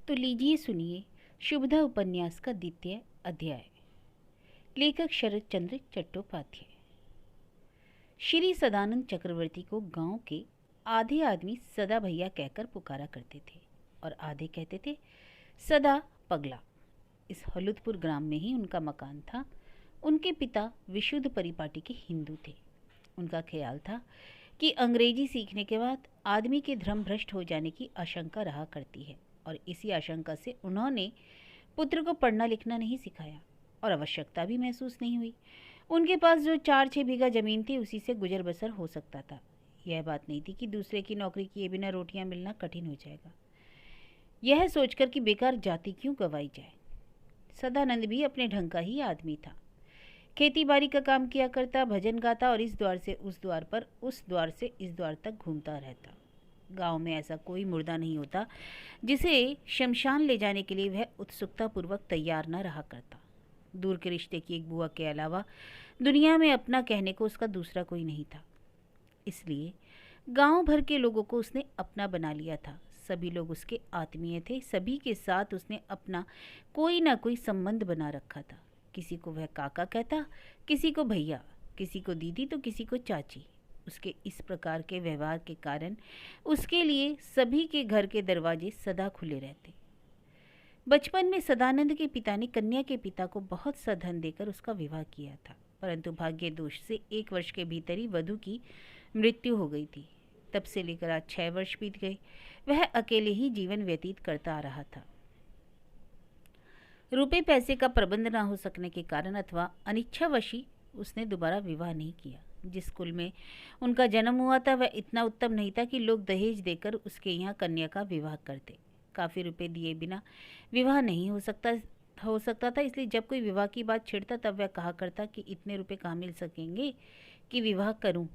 तो लीजिए सुनिए शुभदा उपन्यास का द्वितीय अध्याय। लेखक शरद चंद्र चट्टोपाध्याय। श्री सदानंद चक्रवर्ती को गांव के आधे आदमी सदा भैया कहकर पुकारा करते थे और आधे कहते थे सदा पगला। इस हलुदपुर ग्राम में ही उनका मकान था। उनके पिता विशुद्ध परिपाटी के हिंदू थे। उनका ख्याल था कि अंग्रेजी सीखने के बाद आदमी के धर्म भ्रष्ट हो जाने की आशंका रहा करती है और इसी आशंका से उन्होंने पुत्र को पढ़ना लिखना नहीं सिखाया और आवश्यकता भी महसूस नहीं हुई। उनके पास जो 4-6 बीघा ज़मीन थी उसी से गुजर बसर हो सकता था। यह बात नहीं थी कि दूसरे की नौकरी किए बिना रोटियां मिलना कठिन हो जाएगा, यह सोचकर कि बेकार जाति क्यों गंवाई जाए। सदानंद भी अपने ढंग का ही आदमी था। खेती बाड़ी का काम किया करता, भजन गाता और इस द्वार से उस द्वार पर, उस द्वार से इस द्वार तक घूमता रहता। गांव में ऐसा कोई मुर्दा नहीं होता जिसे शमशान ले जाने के लिए वह उत्सुकतापूर्वक तैयार न रहा करता। दूर के रिश्ते की एक बुआ के अलावा दुनिया में अपना कहने को उसका दूसरा कोई नहीं था। इसलिए गांव भर के लोगों को उसने अपना बना लिया था। सभी लोग उसके आत्मीय थे। सभी के साथ उसने अपना कोई ना कोई संबंध बना रखा था। किसी को वह काका कहता, किसी को भैया, किसी को दीदी तो किसी को चाची। उसके इस प्रकार के व्यवहार के कारण उसके लिए सभी के घर के दरवाजे सदा खुले रहते। बचपन में सदानंद के पिता ने कन्या के पिता को बहुत सा धन देकर उसका विवाह किया था, परंतु भाग्य दोष से 1 वर्ष के भीतर ही वधू की मृत्यु हो गई थी। तब से लेकर आज 6 वर्ष बीत गए। वह अकेले ही जीवन व्यतीत करता आ रहा था। रुपए पैसे का प्रबंध न हो सकने के कारण अथवा अनिच्छावशी उसने दोबारा विवाह नहीं किया। जिस कुल में उनका जन्म हुआ था वह इतना उत्तम नहीं था कि लोग दहेज देकर उसके यहाँ कन्या का विवाह करते। काफ़ी रुपए दिए बिना विवाह नहीं हो सकता था। इसलिए जब कोई विवाह की बात छिड़ता तब वह कहा करता कि इतने रुपए कहाँ मिल सकेंगे कि विवाह करूं।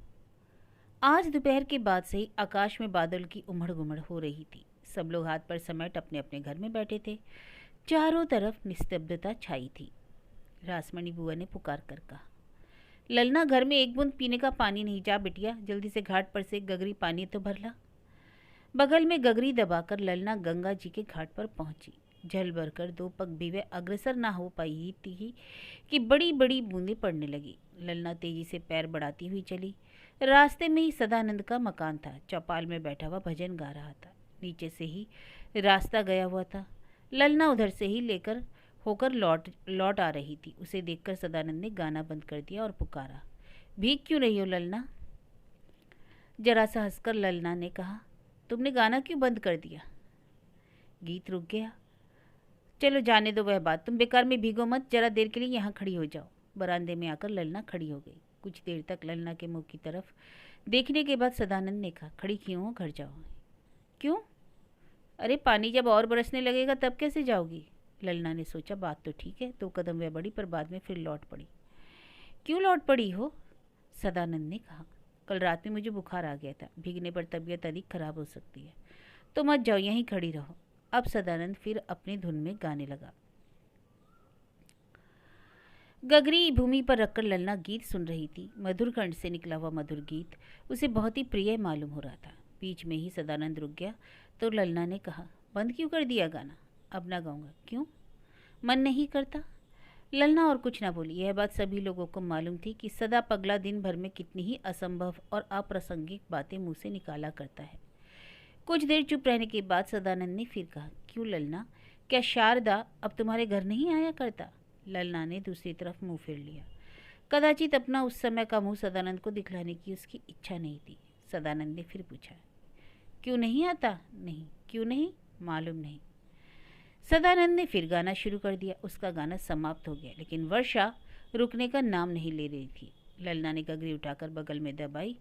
आज दोपहर के बाद से ही आकाश में बादल की उमड़ गुमड़ हो रही थी। सब लोग हाथ पर समेट अपने अपने घर में बैठे थे। चारों तरफ निस्तब्धता छाई थी। रासमणी बुआ ने पुकार कर कहा, ललना घर में एक बूंद पीने का पानी नहीं, जा बिटिया जल्दी से घाट पर से गगरी पानी तो भर ला। बगल में गगरी दबाकर ललना गंगा जी के घाट पर पहुंची। जल भरकर 2 पग भी वे अग्रसर ना हो पाई थी कि बड़ी बड़ी बूंदें पड़ने लगी। ललना तेजी से पैर बढ़ाती हुई चली। रास्ते में ही सदानंद का मकान था। चौपाल में बैठा हुआ भजन गा रहा था। नीचे से ही रास्ता गया हुआ था। ललना उधर से ही लेकर होकर लौट आ रही थी। उसे देखकर सदानंद ने गाना बंद कर दिया और पुकारा, भीग क्यों रही हो ललना? जरा सा हंसकर ललना ने कहा, तुमने गाना क्यों बंद कर दिया? गीत रुक गया। चलो जाने दो वह बात, तुम बेकार में भीगो मत, जरा देर के लिए यहाँ खड़ी हो जाओ। बरामदे में आकर ललना खड़ी हो गई। कुछ देर तक ललना के मुंह की तरफ देखने के बाद सदानंद ने कहा, खड़ी क्यों हो, घर जाओ। क्यों? अरे पानी जब और बरसने लगेगा तब कैसे जाओगी? ललना ने सोचा बात तो ठीक है। 2 कदम वह बढ़ी पर बाद में फिर लौट पड़ी। क्यों लौट पड़ी हो? सदानंद ने कहा, कल रात में मुझे बुखार आ गया था। भीगने पर तबीयत अधिक खराब हो सकती है, तो मत जाओ, यहीं खड़ी रहो। अब सदानंद फिर अपनी धुन में गाने लगा। गगरी भूमि पर रखकर ललना गीत सुन रही थी। मधुर कंठ से निकला हुआ मधुर गीत उसे बहुत ही प्रिय मालूम हो रहा था। बीच में ही सदानंद रुक गया तो ललना ने कहा, बंद क्यों कर दिया गाना? अब ना गाऊंगा। क्यों? मन नहीं करता। ललना और कुछ ना बोली। यह बात सभी लोगों को मालूम थी कि सदा पगला दिन भर में कितनी ही असंभव और अप्रासंगिक बातें मुंह से निकाला करता है। कुछ देर चुप रहने के बाद सदानंद ने फिर कहा, क्यों ललना, क्या शारदा अब तुम्हारे घर नहीं आया करता? ललना ने दूसरी तरफ मुंह फेर लिया। कदाचित अपना उस समय का मुंह सदानंद को दिखलाने की उसकी इच्छा नहीं थी। सदानंद ने फिर पूछा, क्यों नहीं आता? नहीं। क्यों नहीं? मालूम नहीं। सदानंद ने फिर गाना शुरू कर दिया। उसका गाना समाप्त हो गया, लेकिन वर्षा रुकने का नाम नहीं ले रही थी। ललना ने गगरी उठाकर बगल में दबाई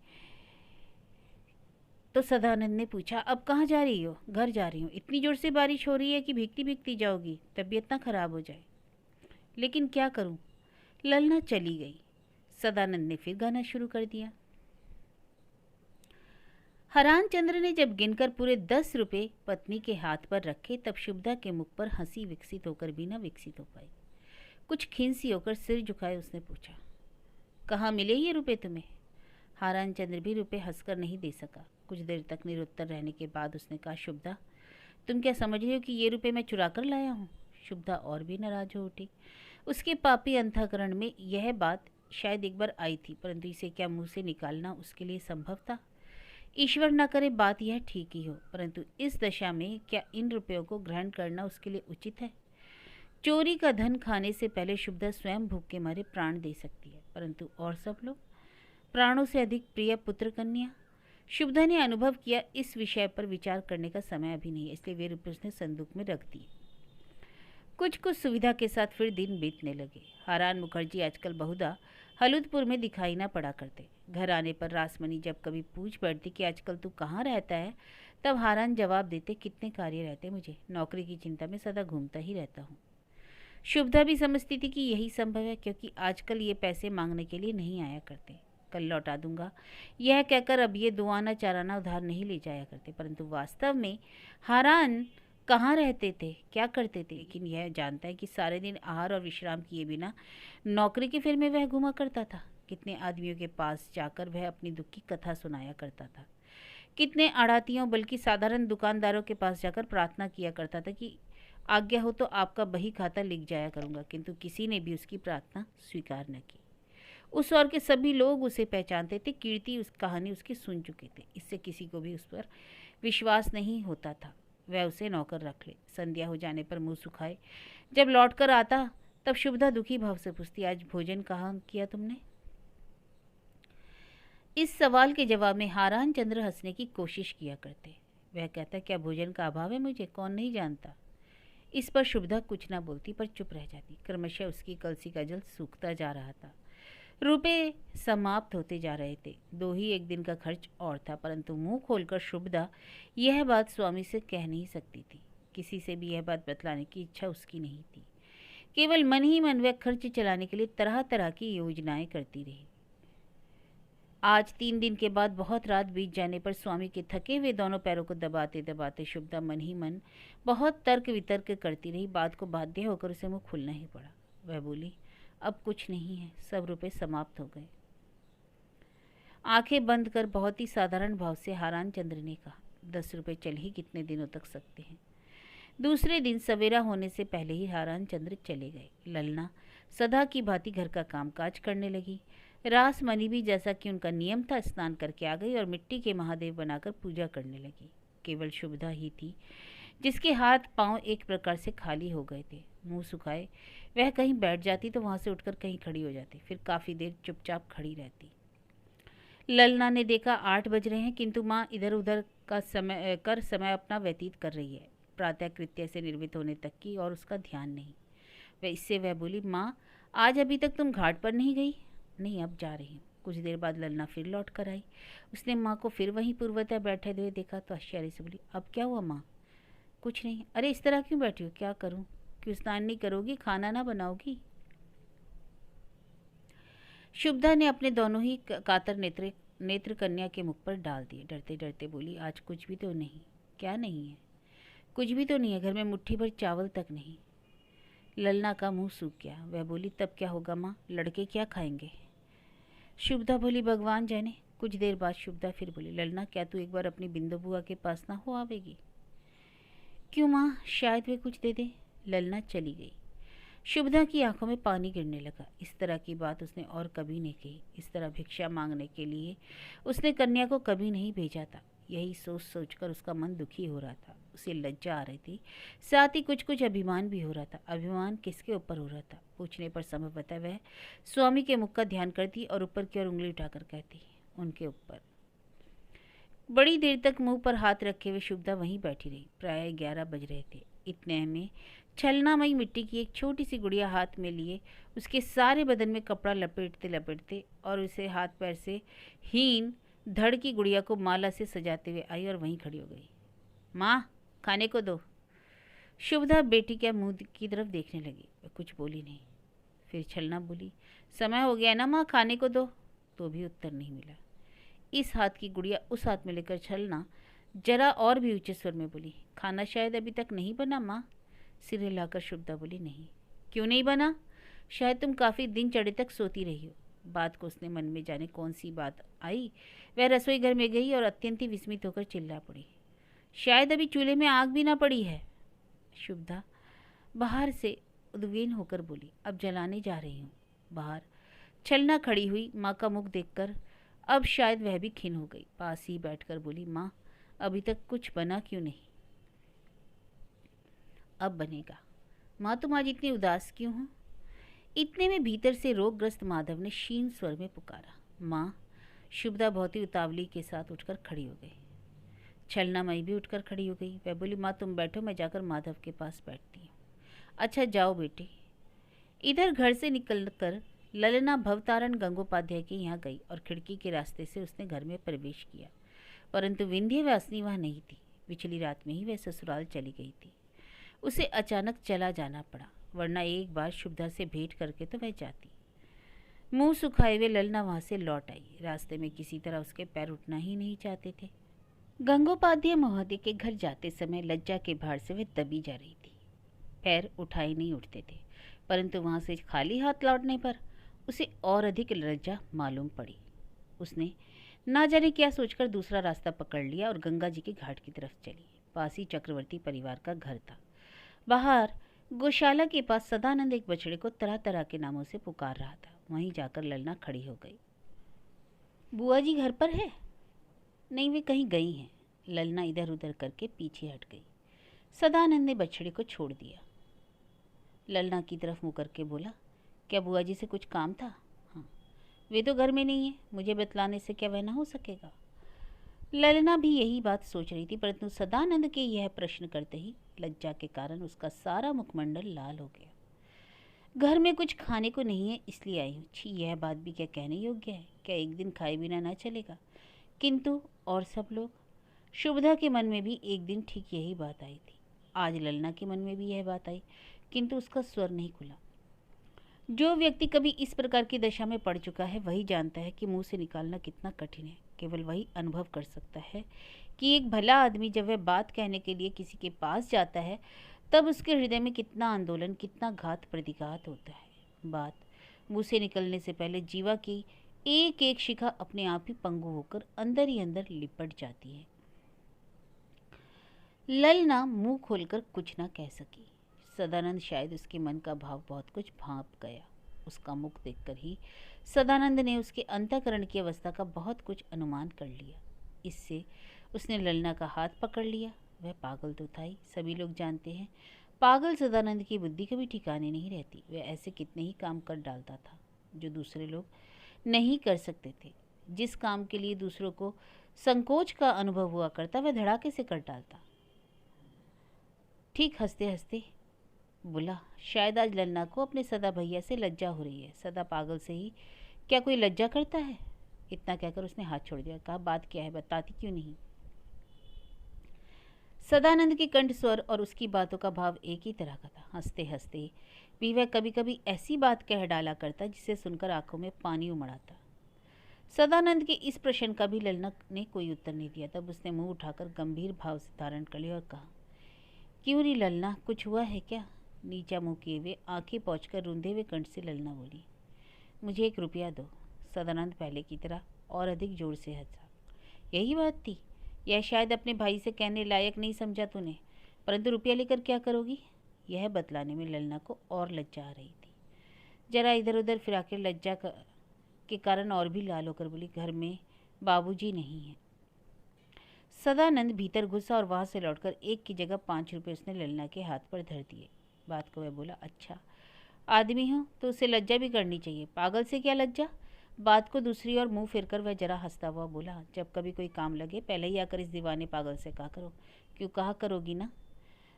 तो सदानंद ने पूछा, अब कहाँ जा रही हो? घर जा रही हूँ। इतनी जोर से बारिश हो रही है कि भीगती भीगती जाओगी, तबीयत ना खराब हो जाए। लेकिन क्या करूँ? ललना चली गई। सदानंद ने फिर गाना शुरू कर दिया। हरान चंद्र ने जब गिनकर पूरे 10 रुपए पत्नी के हाथ पर रखे तब शुभदा के मुख पर हंसी विकसित होकर भी न विकसित हो पाई। कुछ खिंसी होकर सिर झुकाए उसने पूछा, कहाँ मिले ये रुपए तुम्हें? हरान चंद्र भी रुपए हंसकर नहीं दे सका। कुछ देर तक निरुत्तर रहने के बाद उसने कहा, शुभदा तुम क्या समझ रही हो कि ये रुपए मैं चुरा कर लाया हूँ? शुभदा और भी नाराज हो उठी। उसके पापी अंतःकरण में यह बात शायद एक बार आई थी, परंतु इसे क्या मुंह से निकालना उसके लिए संभव था? ईश्वर न करे बात यह ठीक ही हो, परंतु इस दशा में क्या इन रुपयों को ग्रहण करना उसके लिए उचित है? चोरी का धन खाने से पहले शुभदा स्वयं भूख के मारे प्राण दे सकती है, परंतु और सब लोग, प्राणों से अधिक प्रिय पुत्र कन्या। शुभदा ने अनुभव किया इस विषय पर विचार करने का समय अभी नहीं है, इसलिए वे रुपये उसने संदूक में रख दिए। कुछ कुछ सुविधा के साथ फिर दिन बीतने लगे। हारान मुखर्जी आजकल बहुधा हलूदपुर में दिखाई ना पड़ा करते। घर आने पर रासमणी जब कभी पूछ बैठती कि आजकल तू कहाँ रहता है, तब हारान जवाब देते, कितने कार्य रहते मुझे, नौकरी की चिंता में सदा घूमता ही रहता हूँ। शुभदा भी समझती थी कि यही संभव है, क्योंकि आजकल ये पैसे मांगने के लिए नहीं आया करते। कल लौटा दूंगा यह कहकर अब ये 2 आना 4 आना उधार नहीं ले जाया करते, परंतु वास्तव में हारान कहाँ रहते थे, क्या करते थे, लेकिन यह जानता है कि सारे दिन आहार और विश्राम किए बिना नौकरी के फिर में वह घुमा करता था। कितने आदमियों के पास जाकर वह अपनी दुख की कथा सुनाया करता था। कितने आड़ातियों बल्कि साधारण दुकानदारों के पास जाकर प्रार्थना किया करता था कि आज्ञा हो तो आपका बही खाता लिख जाया करूँगा, किंतु किसी ने भी उसकी प्रार्थना स्वीकार न की। उस और के सभी लोग उसे पहचानते थे, कीर्ति उस कहानी उसकी सुन चुके थे, इससे किसी को भी उस पर विश्वास नहीं होता था वह उसे नौकर रख ले। संध्या हो जाने पर मुंह सुखाए जब लौटकर आता, तब शुभदा दुखी भाव से पूछती, आज भोजन कहाँ किया तुमने? इस सवाल के जवाब में हारान चंद्र हंसने की कोशिश किया करते। वह कहता, क्या भोजन का अभाव है मुझे, कौन नहीं जानता। इस पर शुभदा कुछ ना बोलती, पर चुप रह जाती। क्रमशः उसकी कलसी का जल सूखता जा रहा था, रुपए समाप्त होते जा रहे थे। 2 ही एक दिन का खर्च और था, परंतु मुंह खोलकर शुभदा यह बात स्वामी से कह नहीं सकती थी। किसी से भी यह बात बतलाने की इच्छा उसकी नहीं थी। केवल मन ही मन वह खर्च चलाने के लिए तरह तरह की योजनाएं करती रही। आज 3 दिन के बाद बहुत रात बीत जाने पर स्वामी के थके हुए दोनों पैरों को दबाते दबाते शुभदा मन ही मन बहुत तर्क वितर्क करती रही। बात को बाध्य होकर उसे मुँह खोलना ही पड़ा। वह बोली, अब कुछ नहीं है, सब रुपए समाप्त हो गए। आंखें बंद कर बहुत ही साधारण भाव से हारान चंद्र ने कहा, 10 रुपये चल ही कितने दिनों तक सकते हैं। दूसरे दिन सवेरा होने से पहले ही हारान चंद्र चले गए। ललना सदा की भांति घर का कामकाज करने लगी। रासमणी भी जैसा कि उनका नियम था स्नान करके आ गई और मिट्टी के महादेव बनाकर पूजा करने लगी। केवल शुभदा ही थी जिसके हाथ पांव एक प्रकार से खाली हो गए थे। मुंह सुखाए वह कहीं बैठ जाती तो वहां से उठकर कहीं खड़ी हो जाती, फिर काफ़ी देर चुपचाप खड़ी रहती। ललना ने देखा 8 बज रहे हैं, किंतु माँ इधर उधर का समय अपना व्यतीत कर रही है, प्रातः कृत्य से निर्मित होने तक की, और उसका ध्यान नहीं। वह बोली, माँ आज अभी तक तुम घाट पर नहीं गई? नहीं, अब जा रही हूँ। कुछ देर बाद ललना फिर लौट कर आई। उसने माँ को फिर वहीं पूर्वतः बैठे हुए देखा तो आश्चर्य से बोली, अब क्या हुआ माँ? कुछ नहीं। अरे इस तरह क्यों बैठी हो, क्या करूँ? क्यों स्नान नहीं करोगी, खाना ना बनाओगी? शुभदा ने अपने दोनों ही कातर नेत्र कन्या के मुख पर डाल दिए। डरते डरते बोली, आज कुछ भी तो नहीं। क्या नहीं है? कुछ भी तो नहीं है, घर में मुट्ठी भर चावल तक नहीं। ललना का मुंह सूख गया। वह बोली, तब क्या होगा माँ, लड़के क्या खाएंगे? शुभदा बोली, भगवान जाने। कुछ देर बाद शुभदा फिर बोली, ललना क्या तू एक बार अपनी बिंदु बुआ के पास ना हो आवेगी? क्यों माँ, शायद वे कुछ दे दे। ललना चली गई। शुभदा की आंखों में पानी गिरने लगा। इस तरह की बात उसने और कभी नहीं कही। इस तरह भिक्षा मांगने के लिए उसने कन्या को कभी नहीं भेजा था। यही सोच सोचकर उसका मन दुखी हो रहा था। उसे लज्जा आ रही थी, साथ ही कुछ कुछ अभिमान भी हो रहा था। अभिमान किसके ऊपर हो रहा था? पूछने पर संभवतः वह स्वामी के मुख का ध्यान करती और ऊपर की ओर उंगली उठाकर कहती, उनके ऊपर। बड़ी देर तक मुंह पर हाथ रखे हुए शुभदा वहीं बैठी रही। प्राय 11 बज रहे थे। इतने में छलनामयी मिट्टी की एक छोटी सी गुड़िया हाथ में लिए उसके सारे बदन में कपड़ा लपेटते लपेटते और उसे हाथ पैर से हीन धड़ की गुड़िया को माला से सजाते हुए आई और वहीं खड़ी हो गई। माँ, खाने को दो। शुभदा बेटी के मुंह की तरफ देखने लगी। वह कुछ बोली नहीं। फिर छलना बोली, समय हो गया ना माँ, खाने को दो। तो भी उत्तर नहीं मिला। इस हाथ की गुड़िया उस हाथ में लेकर छलना जरा और भी ऊंचे स्वर में बोली, खाना शायद अभी तक नहीं बना माँ। सिर हिलाकर शुभदा बोली, नहीं। क्यों नहीं बना? शायद तुम काफ़ी दिन चढ़े तक सोती रही हो। बात को उसने मन में जाने कौन सी बात आई, वह रसोई घर में गई और अत्यंत ही विस्मित होकर चिल्ला पड़ी। शायद अभी चूल्हे में आग भी ना पड़ी है। शुभदा बाहर से उद्विग्न होकर बोली, अब जलाने जा रही हूँ। बाहर छलना खड़ी हुई माँ का मुख देखकर अब शायद वह भी खिन्न हो गई। पास ही बैठकर बोली, माँ अभी तक कुछ बना क्यों नहीं? अब बनेगा। माँ तुम आज इतनी उदास क्यों हो? इतने में भीतर से रोगग्रस्त माधव ने क्षीण स्वर में पुकारा, माँ। शुभदा बहुत ही उतावली के साथ उठकर खड़ी हो गई। छलना मई भी उठकर खड़ी हो गई। वह बोली, माँ तुम बैठो, मैं जाकर माधव के पास बैठती हूँ। अच्छा जाओ बेटी। इधर घर से निकलकर ललना भवतारण गंगोपाध्याय के यहाँ गई और खिड़की के रास्ते से उसने घर में प्रवेश किया, परंतु विंध्यवासिनी वहाँ नहीं थी। पिछली रात में ही वह ससुराल चली गई थी। उसे अचानक चला जाना पड़ा, वरना एक बार शुभदा से भेंट करके तो वह जाती। मुंह सुखाए हुए ललना वहाँ से लौट आई। रास्ते में किसी तरह उसके पैर उठना ही नहीं चाहते थे। गंगोपाध्याय महोदय के घर जाते समय लज्जा के भार से वह दबी जा रही थी। पैर उठाए नहीं उठते थे, परंतु वहाँ से खाली हाथ लौटने पर उसे और अधिक लज्जा मालूम पड़ी। उसने ना जाने क्या सोचकर दूसरा रास्ता पकड़ लिया और गंगा जी के घाट की तरफ चली। पास ही चक्रवर्ती परिवार का घर था। बाहर गौशाला के पास सदानंद एक बछड़े को तरह तरह के नामों से पुकार रहा था। वहीं जाकर ललना खड़ी हो गई। बुआ जी घर पर है? नहीं, वे कहीं गई हैं। ललना इधर उधर करके पीछे हट गई। सदानंद ने बछड़े को छोड़ दिया। ललना की तरफ मुँह करके बोला, क्या बुआ जी से कुछ काम था? हाँ। वे तो घर में नहीं है, मुझे बतलाने से क्या वह ना हो सकेगा? ललना भी यही बात सोच रही थी, परंतु सदानंद के यह प्रश्न करते ही लज्जा के कारण उसका सारा मुखमंडल लाल हो गया। घर में कुछ खाने को नहीं है इसलिए आई हूँ। छी, यह बात भी क्या कहने योग्य है? क्या एक दिन खाए बिना ना चलेगा? किंतु और सब लोग? शुभदा के मन में भी एक दिन ठीक यही बात आई थी। आज ललना के मन में भी यह बात आई, किंतु उसका स्वर नहीं खुला। जो व्यक्ति कभी इस प्रकार की दशा में पड़ चुका है वही जानता है कि मुंह से निकालना कितना कठिन है। केवल वही अनुभव कर सकता है कि एक भला आदमी जब वह बात कहने के लिए किसी के पास जाता है तब उसके हृदय में कितना आंदोलन, कितना घात प्रतिघात होता है। बात मुंह से निकलने से पहले जीवा की एक एक शिखा अपने आप ही पंगु होकर अंदर ही अंदर लिपट जाती है। ललना मुंह खोलकर कुछ न कह सकी। सदानंद शायद उसके मन का भाव बहुत कुछ भांप गया। उसका मुख देखकर ही सदानंद ने उसके अंतःकरण की अवस्था का बहुत कुछ अनुमान कर लिया। इससे उसने ललना का हाथ पकड़ लिया। वह पागल तो था ही, सभी लोग जानते हैं। पागल सदानंद की बुद्धि कभी ठिकाने नहीं रहती। वह ऐसे कितने ही काम कर डालता था जो दूसरे लोग नहीं कर सकते थे। जिस काम के लिए दूसरों को संकोच का अनुभव हुआ करता वह धड़ाके से कर डालता। ठीक हंसते हंसते बोला, शायद आज ललना को अपने सदा भैया से लज्जा हो रही है। सदा पागल से ही क्या कोई लज्जा करता है? इतना कहकर उसने हाथ छोड़ दिया। कहा, बात क्या है, बताती क्यों नहीं? सदानंद के कंठ स्वर और उसकी बातों का भाव एक ही तरह का था। हंसते हंसते भी वह कभी कभी ऐसी बात कह डाला करता जिसे सुनकर आंखों में पानी उमड़ आता। सदानंद के इस प्रश्न का भी ललना ने कोई उत्तर नहीं दिया। तब उसने मुंह उठाकर गंभीर भाव से धारण कर लिया और कहा, क्यों री ललना, कुछ हुआ है क्या? नीचा मुंह किए हुए आंखें पहुँचकर रूंधे हुए कंठ से ललना बोली, मुझे 1 रुपया दो। सदानंद पहले की तरह और अधिक जोर से हंसा। यही बात थी? यह शायद अपने भाई से कहने लायक नहीं समझा तूने, परंतु रुपया लेकर क्या करोगी? यह बतलाने में ललना को और लज्जा आ रही थी। जरा इधर उधर फिरा कर लज्जा के कारण और भी लाल होकर बोली, घर में बाबूजी नहीं है। सदानंद भीतर घुसा और वहाँ से लौटकर 1 की जगह 5 रुपये उसने ललना के हाथ पर धर दिए। बात को वह बोला, अच्छा आदमी हो तो उसे लज्जा भी करनी चाहिए, पागल से क्या लज्जा? बात को दूसरी ओर मुंह फिरकर वह जरा हंसता हुआ बोला, जब कभी कोई काम लगे पहले ही आकर इस दीवाने पागल से कहा करो। क्यों कहा करोगी ना?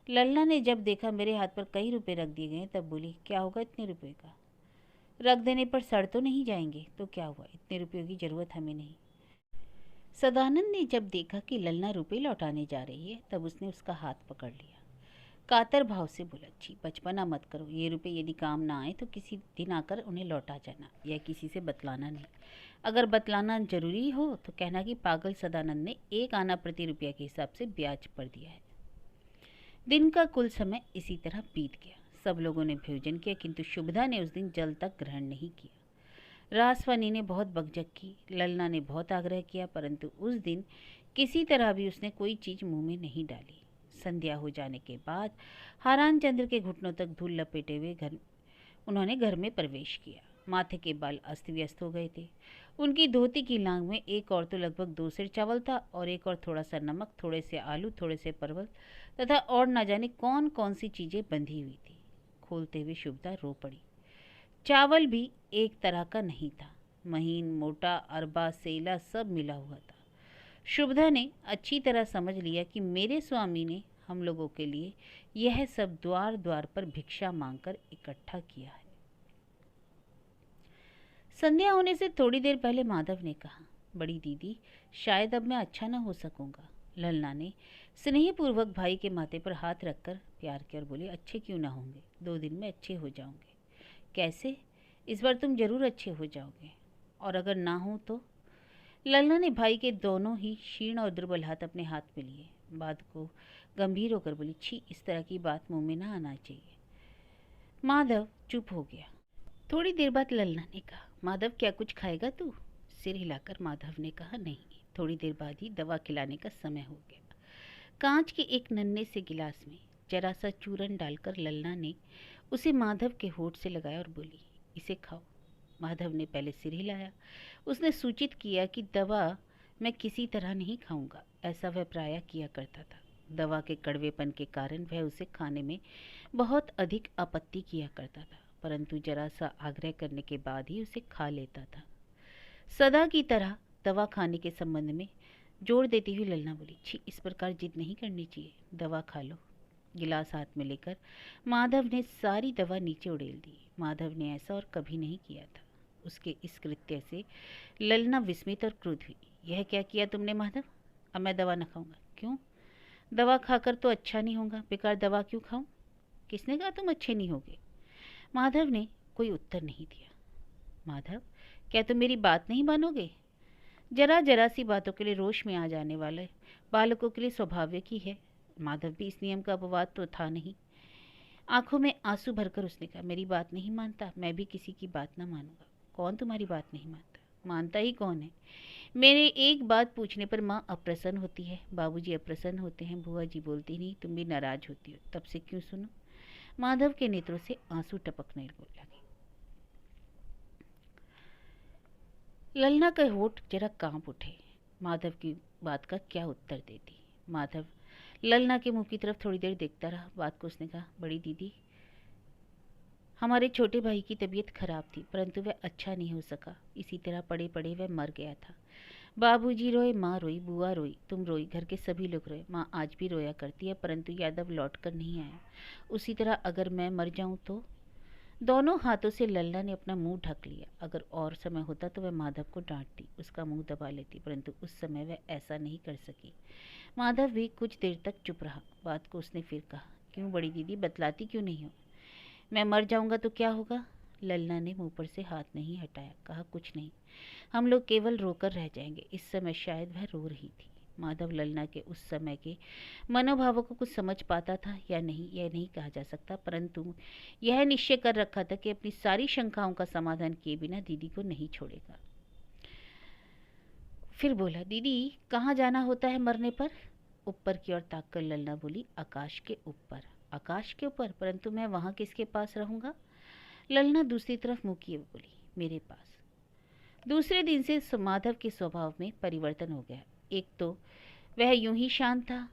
ललना ने जब देखा मेरे हाथ पर कई रुपए रख दिए गए तब बोली, क्या होगा इतने रुपए का? रख देने पर सड़ तो नहीं जाएंगे? तो क्या हुआ, इतने रुपयों की जरूरत हमें नहीं। सदानंद ने जब देखा कि ललना रुपए लौटाने जा रही है तब उसने उसका हाथ पकड़ लिया। कातर भाव से बोला, छी बचपना मत करो। ये रुपए यदि काम ना आए तो किसी दिन आकर उन्हें लौटा जाना, या किसी से बतलाना नहीं। अगर बतलाना जरूरी हो तो कहना कि पागल सदानंद ने 1 आना प्रति रुपया के हिसाब से ब्याज पर दिया है। दिन का कुल समय इसी तरह बीत गया। सब लोगों ने भोजन किया, किंतु शुभदा ने उस दिन जल तक ग्रहण नहीं किया। रासवानी ने बहुत बकझक की, ललना ने बहुत आग्रह किया, परंतु उस दिन किसी तरह भी उसने कोई चीज मुंह में नहीं डाली। संध्या हो जाने के बाद हारान चंद्र के घुटनों तक धूल लपेटे हुए उन्होंने घर में प्रवेश किया। माथे के बाल अस्त व्यस्त हो गए थे। उनकी धोती की लांग में एक और तो लगभग 2 सेर चावल था और एक और थोड़ा सा नमक, थोड़े से आलू, थोड़े से परवल तथा और न जाने कौन कौन सी चीजें बंधी हुई थी। खोलते हुए शुभदा रो पड़ी। चावल भी एक तरह का नहीं था, महीन, मोटा, अरबा, सेला सब मिला हुआ था। शुभदा ने अच्छी तरह समझ लिया कि मेरे स्वामी ने हम लोगों के लिए यह सब द्वार द्वार पर भिक्षा मांगकर इकट्ठा किया है। संध्या होने से थोड़ी देर पहले माधव ने कहा, बड़ी दीदी, शायद अब मैं अच्छा न हो सकूंगा। ललना ने स्नेहपूर्वक भाई के माथे पर हाथ रखकर प्यार किया और बोली, अच्छे क्यों ना होंगे, 2 दिन में अच्छे हो जाओगे। कैसे? इस बार तुम जरूर अच्छे हो जाओगे। और अगर ना हो तो? ललना ने भाई के दोनों ही क्षीण और दुर्बल हाथ अपने हाथ में लिए। बाद को गंभीर होकर बोली, छी, इस तरह की बात मुंह में ना आना चाहिए। माधव चुप हो गया। थोड़ी देर बाद ललना ने कहा, माधव, क्या कुछ खाएगा तू? सिर हिलाकर माधव ने कहा, नहीं। थोड़ी देर बाद ही दवा खिलाने का समय हो गया। कांच के एक नन्हे से गिलास में जरा सा चूरन डालकर ललना ने उसे माधव के होठ से लगाया और बोली, इसे खाओ। माधव ने पहले सिर हिलाया। उसने सूचित किया कि दवा मैं किसी तरह नहीं खाऊंगा। ऐसा वह प्रायः किया करता था। दवा के कड़वेपन के कारण वह उसे खाने में बहुत अधिक आपत्ति किया करता था, परंतु जरा सा आग्रह करने के बाद ही उसे खा लेता था। सदा की तरह दवा खाने के संबंध में जोर देती हुई ललना बोली, छी, इस प्रकार जिद नहीं करनी चाहिए, दवा खा लो। गिलास हाथ में लेकर माधव ने सारी दवा नीचे उड़ेल दी। माधव ने ऐसा और कभी नहीं किया था। उसके इस कृत्य से ललना विस्मित और क्रुद्ध हुई। यह क्या किया तुमने माधव? अब मैं दवा न खाऊंगा। क्यों? दवा खाकर तो अच्छा नहीं होगा, बेकार दवा क्यों खाऊं? किसने कहा तुम अच्छे नहीं होगे? माधव ने कोई उत्तर नहीं दिया। माधव, क्या तुम मेरी बात नहीं मानोगे? जरा जरा सी बातों के लिए रोष में आ जाने वाले बालकों के लिए स्वाभाविक ही है। माधव भी इस नियम का अपवाद तो था नहीं। आंखों में आंसू भरकर उसने कहा, मेरी बात नहीं मानता, मैं भी किसी की बात ना मानूंगा। कौन तुम्हारी बात नहीं मानता? मानता ही कौन है? मेरे एक बात पूछने पर माँ अप्रसन्न होती है, बाबूजी अप्रसन्न होते हैं, बुआ जी बोलती नहीं, तुम भी नाराज होती हो, तब से क्यों सुनो? माधव के नेत्रों से आंसू टपकने लगे। ललना के होठ जरा कांप उठे। माधव की बात का क्या उत्तर देती? माधव ललना के मुंह की तरफ थोड़ी देर देखता रहा। बात को उसने कहा, बड़ी दीदी, हमारे छोटे भाई की तबीयत खराब थी, परंतु वह अच्छा नहीं हो सका। इसी तरह पड़े पड़े वह मर गया था। बाबूजी रोए, माँ रोई, बुआ रोई, तुम रोई, घर के सभी लोग रोए। माँ आज भी रोया करती है, परंतु यादव लौट कर नहीं आया। उसी तरह अगर मैं मर जाऊं तो? दोनों हाथों से ललना ने अपना मुंह ढक लिया। अगर और समय होता तो वह माधव को डांटती, उसका मुंह दबा लेती, परंतु उस समय वह ऐसा नहीं कर सकी। माधव भी कुछ देर तक चुप रहा। बात को उसने फिर कहा, क्यों बड़ी दीदी, बतलाती क्यों नहीं हो? मैं मर जाऊंगा तो क्या होगा? ललना ने मुंह पर से हाथ नहीं हटाया। कहा, कुछ नहीं, हम लोग केवल रोकर रह जाएंगे। इस समय शायद वह रो रही थी। माधव ललना के उस समय के मनोभावों को कुछ समझ पाता था या नहीं, यह नहीं कहा जा सकता, परंतु यह निश्चय कर रखा था कि अपनी सारी शंकाओं का समाधान किए बिना दीदी को नहीं छोड़ेगा। फिर बोला, दीदी, कहाँ जाना होता है मरने पर? ऊपर की ओर ताककर ललना बोली, आकाश के ऊपर। आकाश के ऊपर? परंतु मैं वहाँ किसके पास रहूँगा? ललना दूसरी तरफ मुँह किए बोली, मेरे पास। दूसरे दिन से माधव के स्वभाव में परिवर्तन हो गया। एक तो वह यूं ही शांत था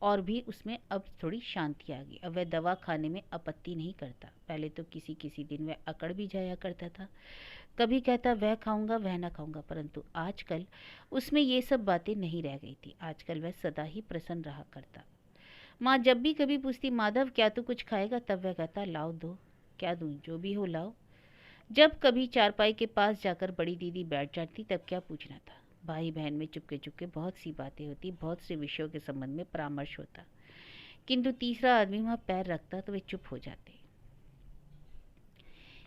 और भी उसमें अब थोड़ी शांति आ गई। अब वह दवा खाने में आपत्ति नहीं करता। पहले तो किसी किसी दिन वह अकड़ भी जाया करता था, कभी कहता वह खाऊंगा वह ना खाऊंगा, परंतु आजकल उसमें ये सब बातें नहीं रह गई थी। आजकल वह सदा ही प्रसन्न रहा करता। माँ जब भी कभी पूछती, माधव क्या तू कुछ खाएगा, तब वह कहता, लाओ दो। क्या दूँ? जो भी हो लाओ। जब कभी चारपाई के पास जाकर बड़ी दीदी बैठ जाती, तब क्या पूछना था। भाई बहन में चुपके चुपके बहुत सी बातें होती, बहुत से विषयों के संबंध में परामर्श होता, किंतु तीसरा आदमी वहां पैर रखता तो वे चुप हो जाते।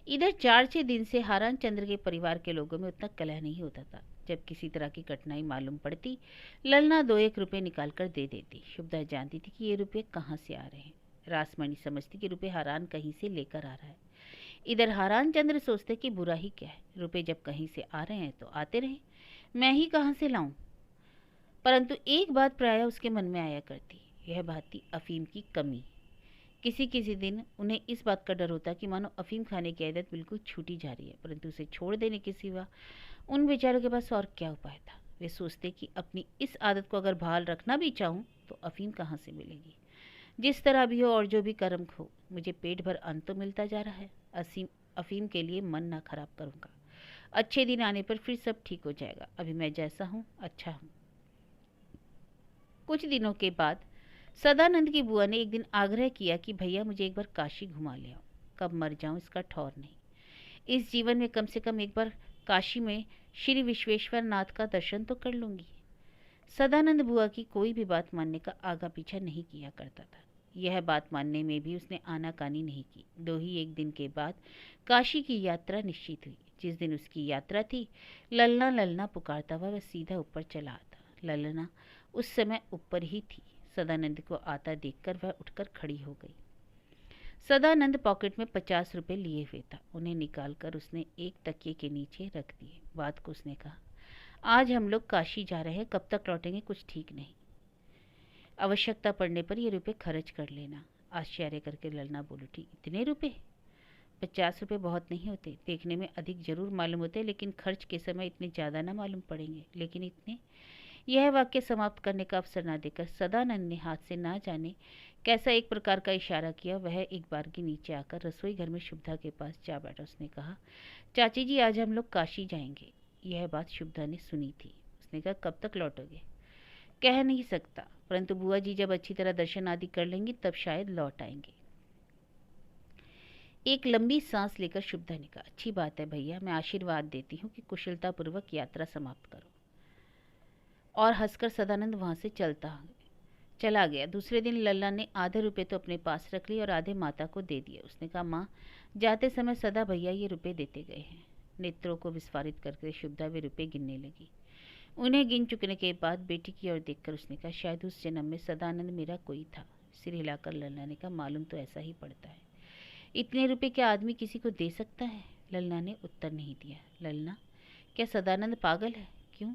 इधर 4-6 दिन से हारान चंद्र के परिवार के लोगों में उतना कलह नहीं होता था। जब किसी तरह की कठिनाई मालूम पड़ती, ललना 2-1 रुपये निकाल कर दे देती। शुभदा जानती थी कि ये रुपये कहाँ से आ रहे हैं। रासमणी समझती कि रुपये हारान कहीं से लेकर आ रहा है। इधर हारान चंद्र सोचते कि बुरा ही क्या है, रुपए जब कहीं से आ रहे हैं तो आते रहे, मैं ही कहाँ से लाऊं। परंतु एक बात प्रायः उसके मन में आया करती, यह बात थी अफीम की कमी। किसी किसी दिन उन्हें इस बात का डर होता कि मानो अफीम खाने की आदत बिल्कुल छूटी जा रही है, परंतु उसे छोड़ देने के सिवा उन बेचारों के पास और क्या उपाय था। वे सोचते कि अपनी इस आदत को अगर बहाल रखना भी चाहूँ तो अफीम कहाँ से मिलेगी। जिस तरह भी हो और जो भी कर्म हो, मुझे पेट भर अन्न तो मिलता जा रहा है। अफीम के लिए मन ना खराब करूँगा। अच्छे दिन आने पर फिर सब ठीक हो जाएगा। अभी मैं जैसा हूँ अच्छा हूँ। कुछ दिनों के बाद सदानंद की बुआ ने एक दिन आग्रह किया कि भैया मुझे एक बार काशी घुमा ले आओ। कब मर जाऊं इसका ठौर नहीं। इस जीवन में कम से कम एक बार काशी में श्री विश्वेश्वर नाथ का दर्शन तो कर लूंगी। सदानंद बुआ की कोई भी बात मानने का आगा पीछा नहीं किया करता था। यह बात मानने में भी उसने आनाकानी नहीं की। दो ही एक दिन के बाद काशी की यात्रा निश्चित हुई। जिस दिन उसकी यात्रा थी, ललना ललना पुकारता हुआ वह सीधा ऊपर चला आता। ललना उस समय ऊपर ही थी। सदानंद को आता देखकर वह उठकर खड़ी हो गई। सदानंद पॉकेट में 50 रुपए लिए हुए था। उन्हें निकालकर उसने एक तकिए के नीचे रख दिए। बात को उसने कहा, आज हम लोग काशी जा रहे हैं, कब तक लौटेंगे कुछ ठीक नहीं। आवश्यकता पड़ने पर ये रुपए खर्च कर लेना। आश्चर्य करके ललना बोल उठी, इतने रुपए? 50 रुपए बहुत नहीं होते। देखने में अधिक जरूर मालूम होते, लेकिन खर्च के समय इतने ज़्यादा ना मालूम पड़ेंगे। लेकिन इतने? यह वाक्य समाप्त करने का अवसर ना देकर सदानंद ने हाथ से ना जाने कैसा एक प्रकार का इशारा किया। वह एक बार के नीचे आकर रसोई घर में शुभदा के पास जा बैठा। उसने कहा, चाची जी आज हम लोग काशी जाएंगे। यह बात शुभदा ने सुनी थी। उसने कहा, कब तक लौटोगे? कह नहीं सकता, परंतु बुआ जी जब अच्छी तरह दर्शन आदि कर लेंगी तब शायद लौट आएंगे। एक लंबी सांस लेकर शुभदा ने कहा, अच्छी बात है भैया, मैं आशीर्वाद देती हूँ कि कुशलतापूर्वक यात्रा समाप्त करो। और हंसकर सदानंद वहां से चला गया। दूसरे दिन लल्ला ने आधे रुपए तो अपने पास रख लिए और आधे माता को दे दिए। उसने कहा, माँ जाते समय सदा भैया ये रुपए देते गए हैं। नेत्रों को विस्फारित करके शुभदा वे रुपए गिनने लगी। उन्हें गिन चुकने के बाद बेटी की ओर देखकर उसने कहा, शायद उस जन्म में सदानंद मेरा कोई था। सिर हिलाकर लल्ला ने कहा, मालूम तो ऐसा ही पड़ता है। इतने रुपए क्या आदमी किसी को दे सकता है? लल्ला ने उत्तर नहीं दिया। लल्ला, क्या सदानंद पागल है? क्यों?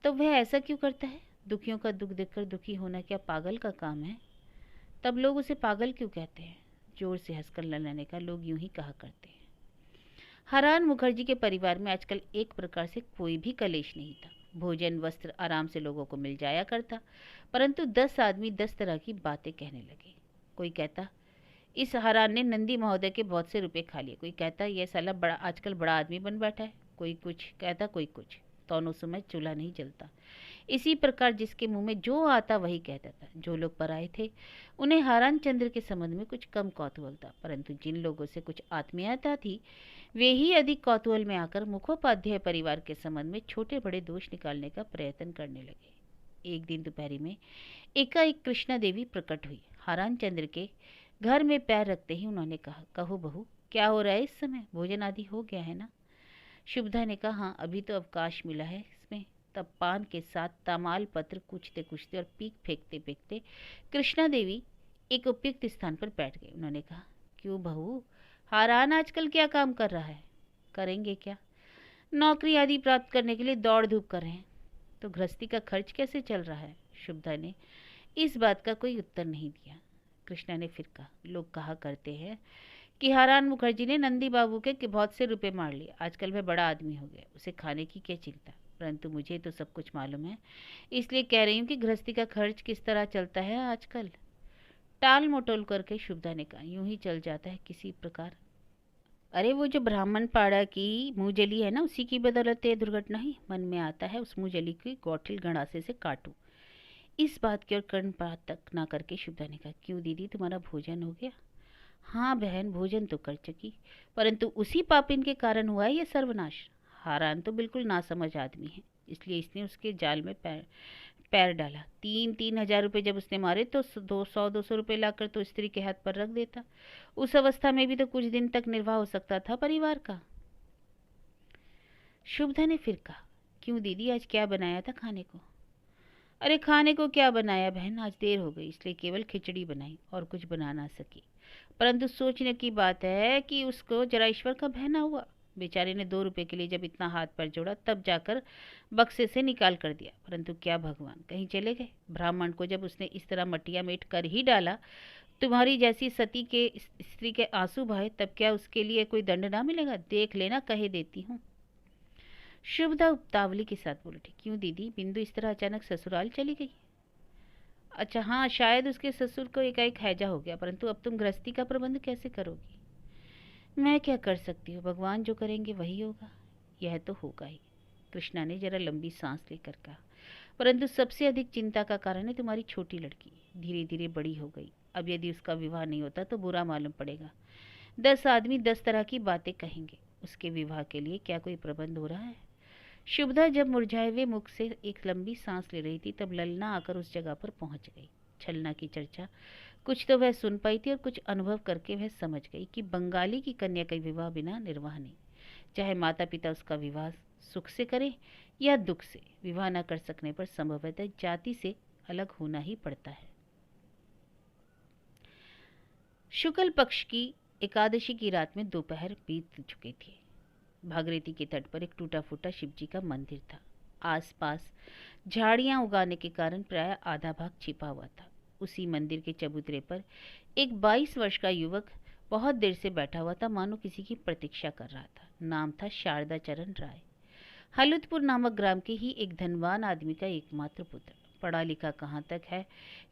तो वह ऐसा क्यों करता है? दुखियों का दुख देखकर दुखी होना क्या पागल का काम है? तब लोग उसे पागल क्यों कहते हैं? जोर से हंसकर लल्ला ने कहा, लोग यूं ही कहा करते हैं। हरान मुखर्जी के परिवार में आजकल एक प्रकार से कोई भी कलेश नहीं था। भोजन वस्त्र आराम से लोगों को मिल जाया करता, परंतु 10 आदमी 10 तरह की बातें कहने लगे। कोई कहता, इस हरान ने नंदी महोदय के बहुत से रुपए खा लिए। कोई कहता, यह साला बड़ा आजकल बड़ा आदमी बन बैठा है। कोई कुछ कहता, कोई कुछ। दोनों समय चूल्हा नहीं जलता। इसी प्रकार जिसके मुंह में जो आता वही कहता था। जो लोग पराए थे उन्हें हारान चंद्र के संबंध में कुछ कम कौतूहल था, परंतु जिन लोगों से कुछ आत्मीयता थी वे ही अधिक कौतूहल में आकर मुखोपाध्याय परिवार के संबंध में छोटे बड़े दोष निकालने का प्रयत्न करने लगे। एक दिन दोपहरी में एकाएक कृष्णा देवी प्रकट हुई। हारान चंद्र के घर में पैर रखते ही उन्होंने कहा, कहो बहू, क्या हो रहा है इस समय? भोजन आदि हो गया है ना? शुभदा ने कहा, हाँ अभी तो अवकाश मिला है इसमें। तब पान के साथ तमाल पत्र कूचते कूचते और पीक फेंकते फेंकते कृष्णा देवी एक उपयुक्त स्थान पर बैठ गई। उन्होंने कहा, क्यों बहू, हारान आजकल क्या काम कर रहा है? करेंगे क्या? नौकरी आदि प्राप्त करने के लिए दौड़ धूप कर रहे हैं। तो गृहस्थी का खर्च कैसे चल रहा है? शुभदा ने इस बात का कोई उत्तर नहीं दिया। कृष्णा ने फिर कहा, लोग कहा करते हैं कि हारान मुखर्जी ने नंदी बाबू के बहुत से रुपए मार लिए। आजकल वह बड़ा आदमी हो गया, उसे खाने की क्या चिंता। परंतु मुझे तो सब कुछ मालूम है, इसलिए कह रही हूँ कि गृहस्थी का खर्च किस तरह चलता है आजकल। टाल मटोल करके शुभदा ने कहा, यूं ही चल जाता है किसी प्रकार। अरे वो जो ब्राह्मण पाड़ा की मुंहजली है ना, उसी की बदौलत ये दुर्घटना ही। मन में आता है उस मुंहजली की गौठिल गंडासे से काटूं। इस बात की ओर कर्णपात तक ना करके शुभदा ने कहा, क्यों दीदी, तुम्हारा भोजन हो गया? हाँ बहन, भोजन तो कर चुकी, परंतु उसी पापिन के कारण हुआ है यह सर्वनाश। हारान तो बिल्कुल नासमझ आदमी है, इसलिए इसने उसके जाल में पैर डाला। 3,000 रुपये जब उसने मारे तो 200 रुपये लाकर तो स्त्री के हाथ पर रख देता। उस अवस्था में भी तो कुछ दिन तक निर्वाह हो सकता था परिवार का। शुभदा ने फिर कहा, क्यों दीदी, आज क्या बनाया था खाने को? अरे खाने को क्या बनाया बहन, आज देर हो गई इसलिए केवल खिचड़ी बनाई और कुछ बना ना सकी। परंतु सोचने की बात है कि उसको जरा ईश्वर का बहना हुआ। बेचारे ने 2 रुपए के लिए जब इतना हाथ पैर जोड़ा तब जाकर बक्से से निकाल कर दिया, परंतु क्या भगवान कहीं चले गए? ब्राह्मण को जब उसने इस तरह मटिया मेट कर ही डाला, तुम्हारी जैसी सती के स्त्री के आंसू बहाए, तब क्या उसके लिए कोई दंड ना मिलेगा? देख लेना, कहे देती हूँ। शुभदा उतावली के साथ बोल उठी, क्यों दीदी, बिंदु इस तरह अचानक ससुराल चली गई? अच्छा हाँ, शायद उसके ससुर को एकाएक हैजा हो गया, परंतु अब तुम गृहस्थी का प्रबंध कैसे करोगी? मैं क्या कर सकती हूँ, भगवान जो करेंगे वही होगा। यह तो होगा ही, कृष्णा ने जरा लंबी सांस लेकर कहा, परंतु सबसे अधिक चिंता का कारण है तुम्हारी छोटी लड़की। धीरे धीरे बड़ी हो गई, अब यदि उसका विवाह नहीं होता तो बुरा मालूम पड़ेगा। 10 आदमी 10 तरह की बातें कहेंगे। उसके विवाह के लिए क्या कोई प्रबंध हो रहा है? शुभदा जब मुरझाए हुए मुख से एक लंबी सांस ले रही थी, तब ललना आकर उस जगह पर पहुंच गई। छलना की चर्चा कुछ तो वह सुन पाई थी और कुछ अनुभव करके वह समझ गई कि बंगाली की कन्या का विवाह बिना निर्वाह नहीं। चाहे माता पिता उसका विवाह सुख से करें या दुख से, विवाह न कर सकने पर संभवतः जाति से अलग होना ही पड़ता है। शुक्ल पक्ष की एकादशी की रात में दोपहर बीत चुके थे। भागीरथी के तट पर एक टूटा फूटा शिवजी का मंदिर था। आसपास झाड़ियां उगाने के कारण प्राय आधा भाग छिपा हुआ था। उसी मंदिर के चबूतरे पर एक 22 वर्ष का युवक बहुत देर से बैठा हुआ था, मानो किसी की प्रतीक्षा कर रहा था। नाम था शारदा चरण राय। हलुदपुर नामक ग्राम के ही एक धनवान आदमी का एकमात्र पुत्र। पढ़ा लिखा कहाँ तक है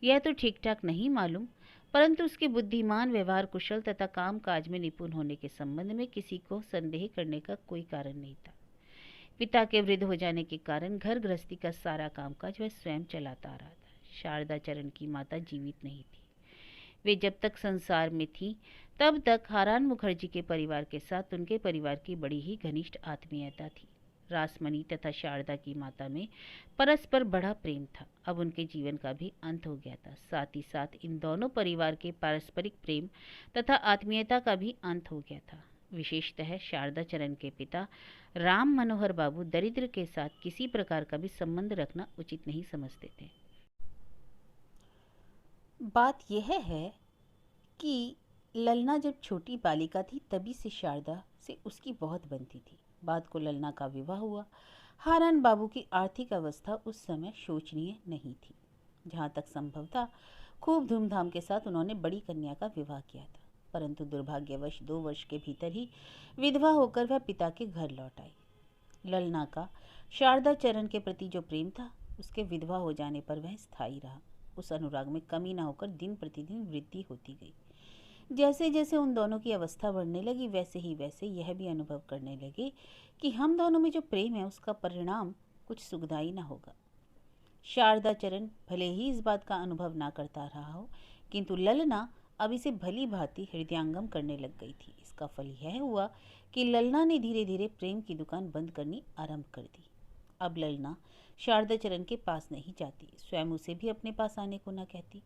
यह तो ठीक ठाक नहीं मालूम, परंतु उसके बुद्धिमान, व्यवहार कुशल तथा काम काज में निपुण होने के संबंध में किसी को संदेह करने का कोई कारण नहीं था। पिता के वृद्ध हो जाने के कारण घर गृहस्थी का सारा कामकाज वह स्वयं चलाता आ रहा था। शारदा चरण की माता जीवित नहीं थी। वे जब तक संसार में थी तब तक हारान मुखर्जी के परिवार के साथ उनके परिवार की बड़ी ही घनिष्ठ आत्मीयता थी। रासमणी तथा शारदा की माता में परस्पर बड़ा प्रेम था। अब उनके जीवन का भी अंत हो गया था। साथ ही साथ इन दोनों परिवार के पारस्परिक प्रेम तथा आत्मीयता का भी अंत हो गया था। विशेषतः शारदा चरण के पिता राम मनोहर बाबू दरिद्र के साथ किसी प्रकार का भी संबंध रखना उचित नहीं समझते थे। बात यह है कि ललना जब छोटी बालिका थी तभी से शारदा से उसकी बहुत बनती थी। बाद को ललना का विवाह हुआ। हारान बाबू की आर्थिक अवस्था उस समय शोचनीय नहीं थी। जहाँ तक संभव था खूब धूमधाम के साथ उन्होंने बड़ी कन्या का विवाह किया था, परंतु दुर्भाग्यवश 2 वर्ष के भीतर ही विधवा होकर वह पिता के घर लौट आई। ललना का शारदा चरण के प्रति जो प्रेम था, उसके विधवा हो जाने पर वह स्थायी रहा। उस अनुराग में कमी न होकर दिन प्रतिदिन वृद्धि होती गई। जैसे जैसे उन दोनों की अवस्था बढ़ने लगी, वैसे ही वैसे यह भी अनुभव करने लगे कि हम दोनों में जो प्रेम है उसका परिणाम कुछ सुखदायी न होगा। शारदा चरण भले ही इस बात का अनुभव ना करता रहा हो, किंतु ललना अब इसे भली भांति हृदयंगम करने लग गई थी। इसका फल यह हुआ कि ललना ने धीरे धीरे प्रेम की दुकान बंद करनी आरंभ कर दी। अब ललना शारदा चरण के पास नहीं जाती, स्वयं उसे भी अपने पास आने को न कहती।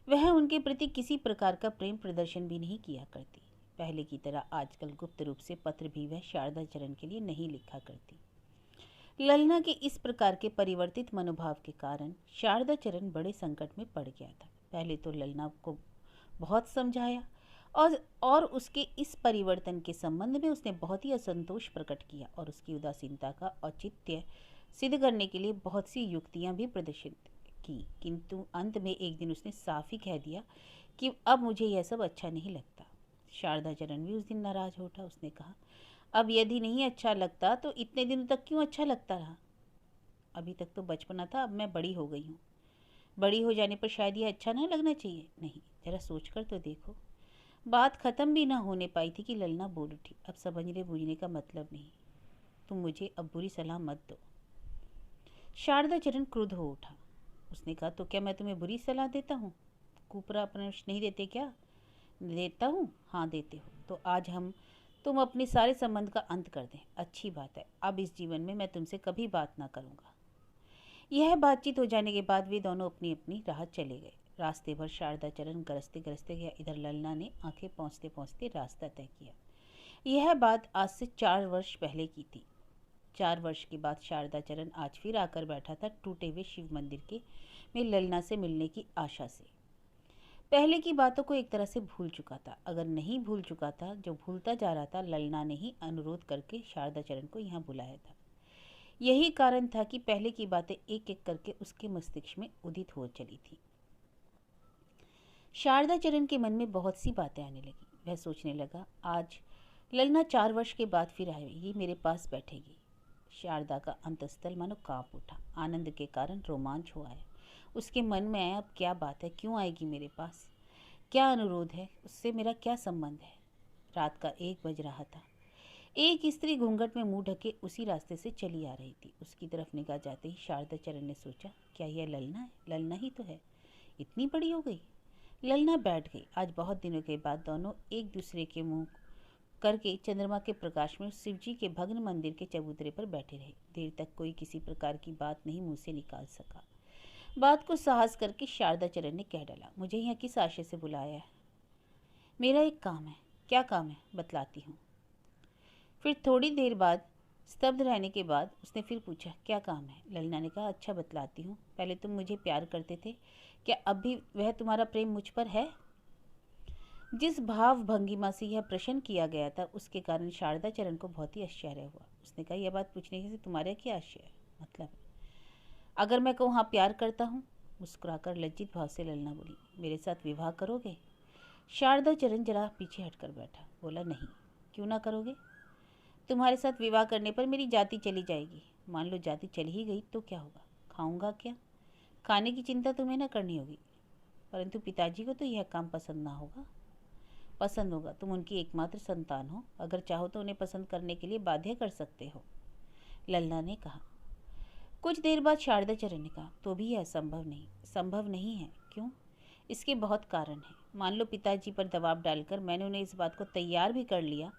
वह उनके प्रति किसी प्रकार का प्रेम प्रदर्शन भी नहीं किया करती। पहले की तरह आजकल गुप्त रूप से पत्र भी वह शारदा चरण के लिए नहीं लिखा करती। ललना के इस प्रकार के परिवर्तित मनोभाव के कारण शारदा चरण बड़े संकट में पड़ गया था। पहले तो ललना को बहुत समझाया और उसके इस परिवर्तन के संबंध में उसने बहुत ही असंतोष प्रकट किया और उसकी उदासीनता का औचित्य सिद्ध करने के लिए बहुत सी युक्तियां भी प्रदर्शित की, किंतु अंत में एक दिन उसने साफ ही कह दिया कि अब मुझे यह सब अच्छा नहीं लगता। शारदा चरण भी उस दिन नाराज हो उठा। उसने कहा, अब यदि नहीं अच्छा लगता तो इतने दिनों तक क्यों अच्छा लगता रहा? अभी तक तो बचपना था, अब मैं बड़ी हो गई हूँ। बड़ी हो जाने पर शायद ये अच्छा नहीं लगना चाहिए। नहीं, जरा सोच कर तो देखो। बात खत्म भी ना होने पाई थी कि ललना बोल उठी, अब समझने बूझने का मतलब नहीं, तुम मुझे अब बुरी सलाह मत दो। शारदा चरण क्रुद्ध हो उठा। उसने कहा, तो क्या मैं तुम्हें बुरी सलाह देता हूँ? कुपरा परामर्श नहीं देते क्या? देता हूँ, हाँ देते हो। तो आज तुम अपने सारे संबंध का अंत कर दें। अच्छी बात है, अब इस जीवन में मैं तुमसे कभी बात ना करूँगा। यह बातचीत हो जाने के बाद वे दोनों अपनी अपनी राह चले गए। रास्ते भर शारदा चरण गरजते गरजते गया। इधर ललना ने आंखें पहुँचते पहुँचते रास्ता तय किया। यह बात आज से 4 वर्ष पहले की थी। 4 वर्ष के बाद शारदा चरण आज फिर आकर बैठा था टूटे हुए शिव मंदिर के में ललना से मिलने की आशा से। पहले की बातों को एक तरह से भूल चुका था। अगर नहीं भूल चुका था, जो भूलता जा रहा था, ललना ने ही अनुरोध करके शारदाचरण को यहाँ बुलाया था। यही कारण था कि पहले की बातें एक एक करके उसके मस्तिष्क में उदित हो चली थी। शारदाचरण के मन में बहुत सी बातें आने लगी। वह सोचने लगा, आज ललना 4 वर्ष के बाद फिर आएगी, मेरे पास बैठेगी। शारदा का अंतस्थल मानो कांप उठा। आनंद के कारण रोमांच हुआ है। उसके मन में आया, अब क्या बात है, क्यों आएगी मेरे पास, क्या अनुरोध है, उससे मेरा क्या संबंध है। रात का 1 बज रहा था। एक स्त्री घूंघट में मुंह ढके उसी रास्ते से चली आ रही थी। उसकी तरफ निगाह जाते ही शारदाचरण ने सोचा, क्या यह ललना है? ललना ही तो है, इतनी बड़ी हो गई। ललना बैठ गई। आज बहुत दिनों के बाद दोनों एक दूसरे के मुंह करके चंद्रमा के प्रकाश में शिवजी के भग्न मंदिर के चबूतरे पर बैठे रहे। देर तक कोई किसी प्रकार की बात नहीं मुंह से निकाल सका। बात को साहस करके शारदाचरण ने कह डाला, मुझे यहाँ किस आशय से बुलाया है? मेरा एक काम है। क्या काम है? बतलाती हूँ। फिर थोड़ी देर बाद स्तब्ध रहने के बाद उसने फिर पूछा, क्या काम है? ललना ने कहा, अच्छा बतलाती हूँ। पहले तुम मुझे प्यार करते थे, क्या अब भी वह तुम्हारा प्रेम मुझ पर है? जिस भाव भंगिमा से यह प्रश्न किया गया था, उसके कारण शारदाचरण को बहुत ही आश्चर्य हुआ। उसने कहा, यह बात पूछने से तुम्हारा क्या आश्चर्य मतलब? अगर मैं कहूँ हाँ प्यार करता हूँ? मुस्कुराकर लज्जित भाव से ललना बोली, मेरे साथ विवाह करोगे? शारदाचरण जरा पीछे हटकर बैठा, बोला, नहीं। क्यों ना करोगे? तुम्हारे साथ विवाह करने पर मेरी जाति चली जाएगी। मान लो जाति चली ही गई तो क्या होगा? खाऊंगा क्या? खाने की चिंता तुम्हें ना करनी होगी, परंतु पिताजी को तो यह काम पसंद ना होगा। पसंद होगा, तुम उनकी एकमात्र संतान हो। अगर चाहो तो उन्हें पसंद करने के लिए बाध्य कर सकते हो, ललना ने कहा। कुछ देर बाद शारदाचरण ने कहा, तो भी यह संभव नहीं है। क्यों? इसके बहुत कारण हैं। मान लो पिताजी पर दबाव डालकर मैंने उन्हें इस बात को तैयार भी कर लिया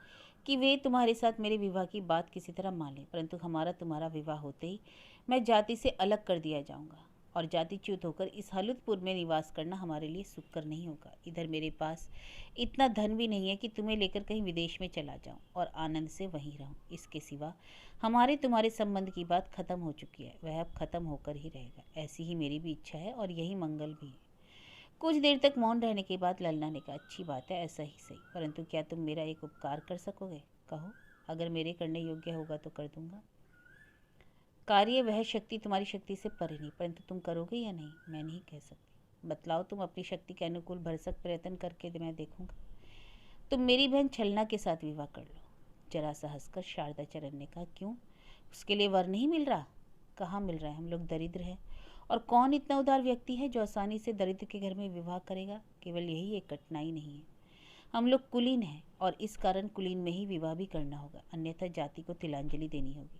कि वे तुम्हारे साथ मेरे विवाह की बात किसी तरह मान लें, परंतु हमारा तुम्हारा विवाह होते ही मैं जाति से अलग कर दिया जाऊंगा और जातिच्युत होकर इस हलुदपुर में निवास करना हमारे लिए सुखकर नहीं होगा। इधर मेरे पास इतना धन भी नहीं है कि तुम्हें लेकर कहीं विदेश में चला जाऊं और आनंद से वहीं रहूं। इसके सिवा हमारे तुम्हारे संबंध की बात खत्म हो चुकी है, वह अब खत्म होकर ही रहेगा। ऐसी ही मेरी भी इच्छा है और यही मंगल भी है। कुछ देर तक मौन रहने के बाद ललना ने कहा, अच्छी बात है, ऐसा ही सही, परंतु क्या तुम मेरा एक उपकार कर सकोगे? कहो, अगर मेरे करने योग्य होगा तो कर दूंगा। कार्य वह शक्ति तुम्हारी शक्ति से परे नहीं, परंतु तुम करोगे या नहीं मैं नहीं कह सकती। बतलाओ, तुम अपनी शक्ति के अनुकूल भरसक प्रयत्न करके मैं देखूंगा। तुम मेरी बहन छलना के साथ विवाह कर लो। जरा सा हंसकर शारदाचरण ने कहा, क्यों, उसके लिए वर नहीं मिल रहा? कहाँ मिल रहा है? हम लोग दरिद्र हैं, और कौन इतना उदार व्यक्ति है जो आसानी से दरिद्र के घर में विवाह करेगा? केवल यही एक कठिनाई नहीं है, हम लोग कुलीन हैं और इस कारण कुलीन में ही विवाह भी करना होगा, अन्यथा जाति को तिलांजलि देनी होगी।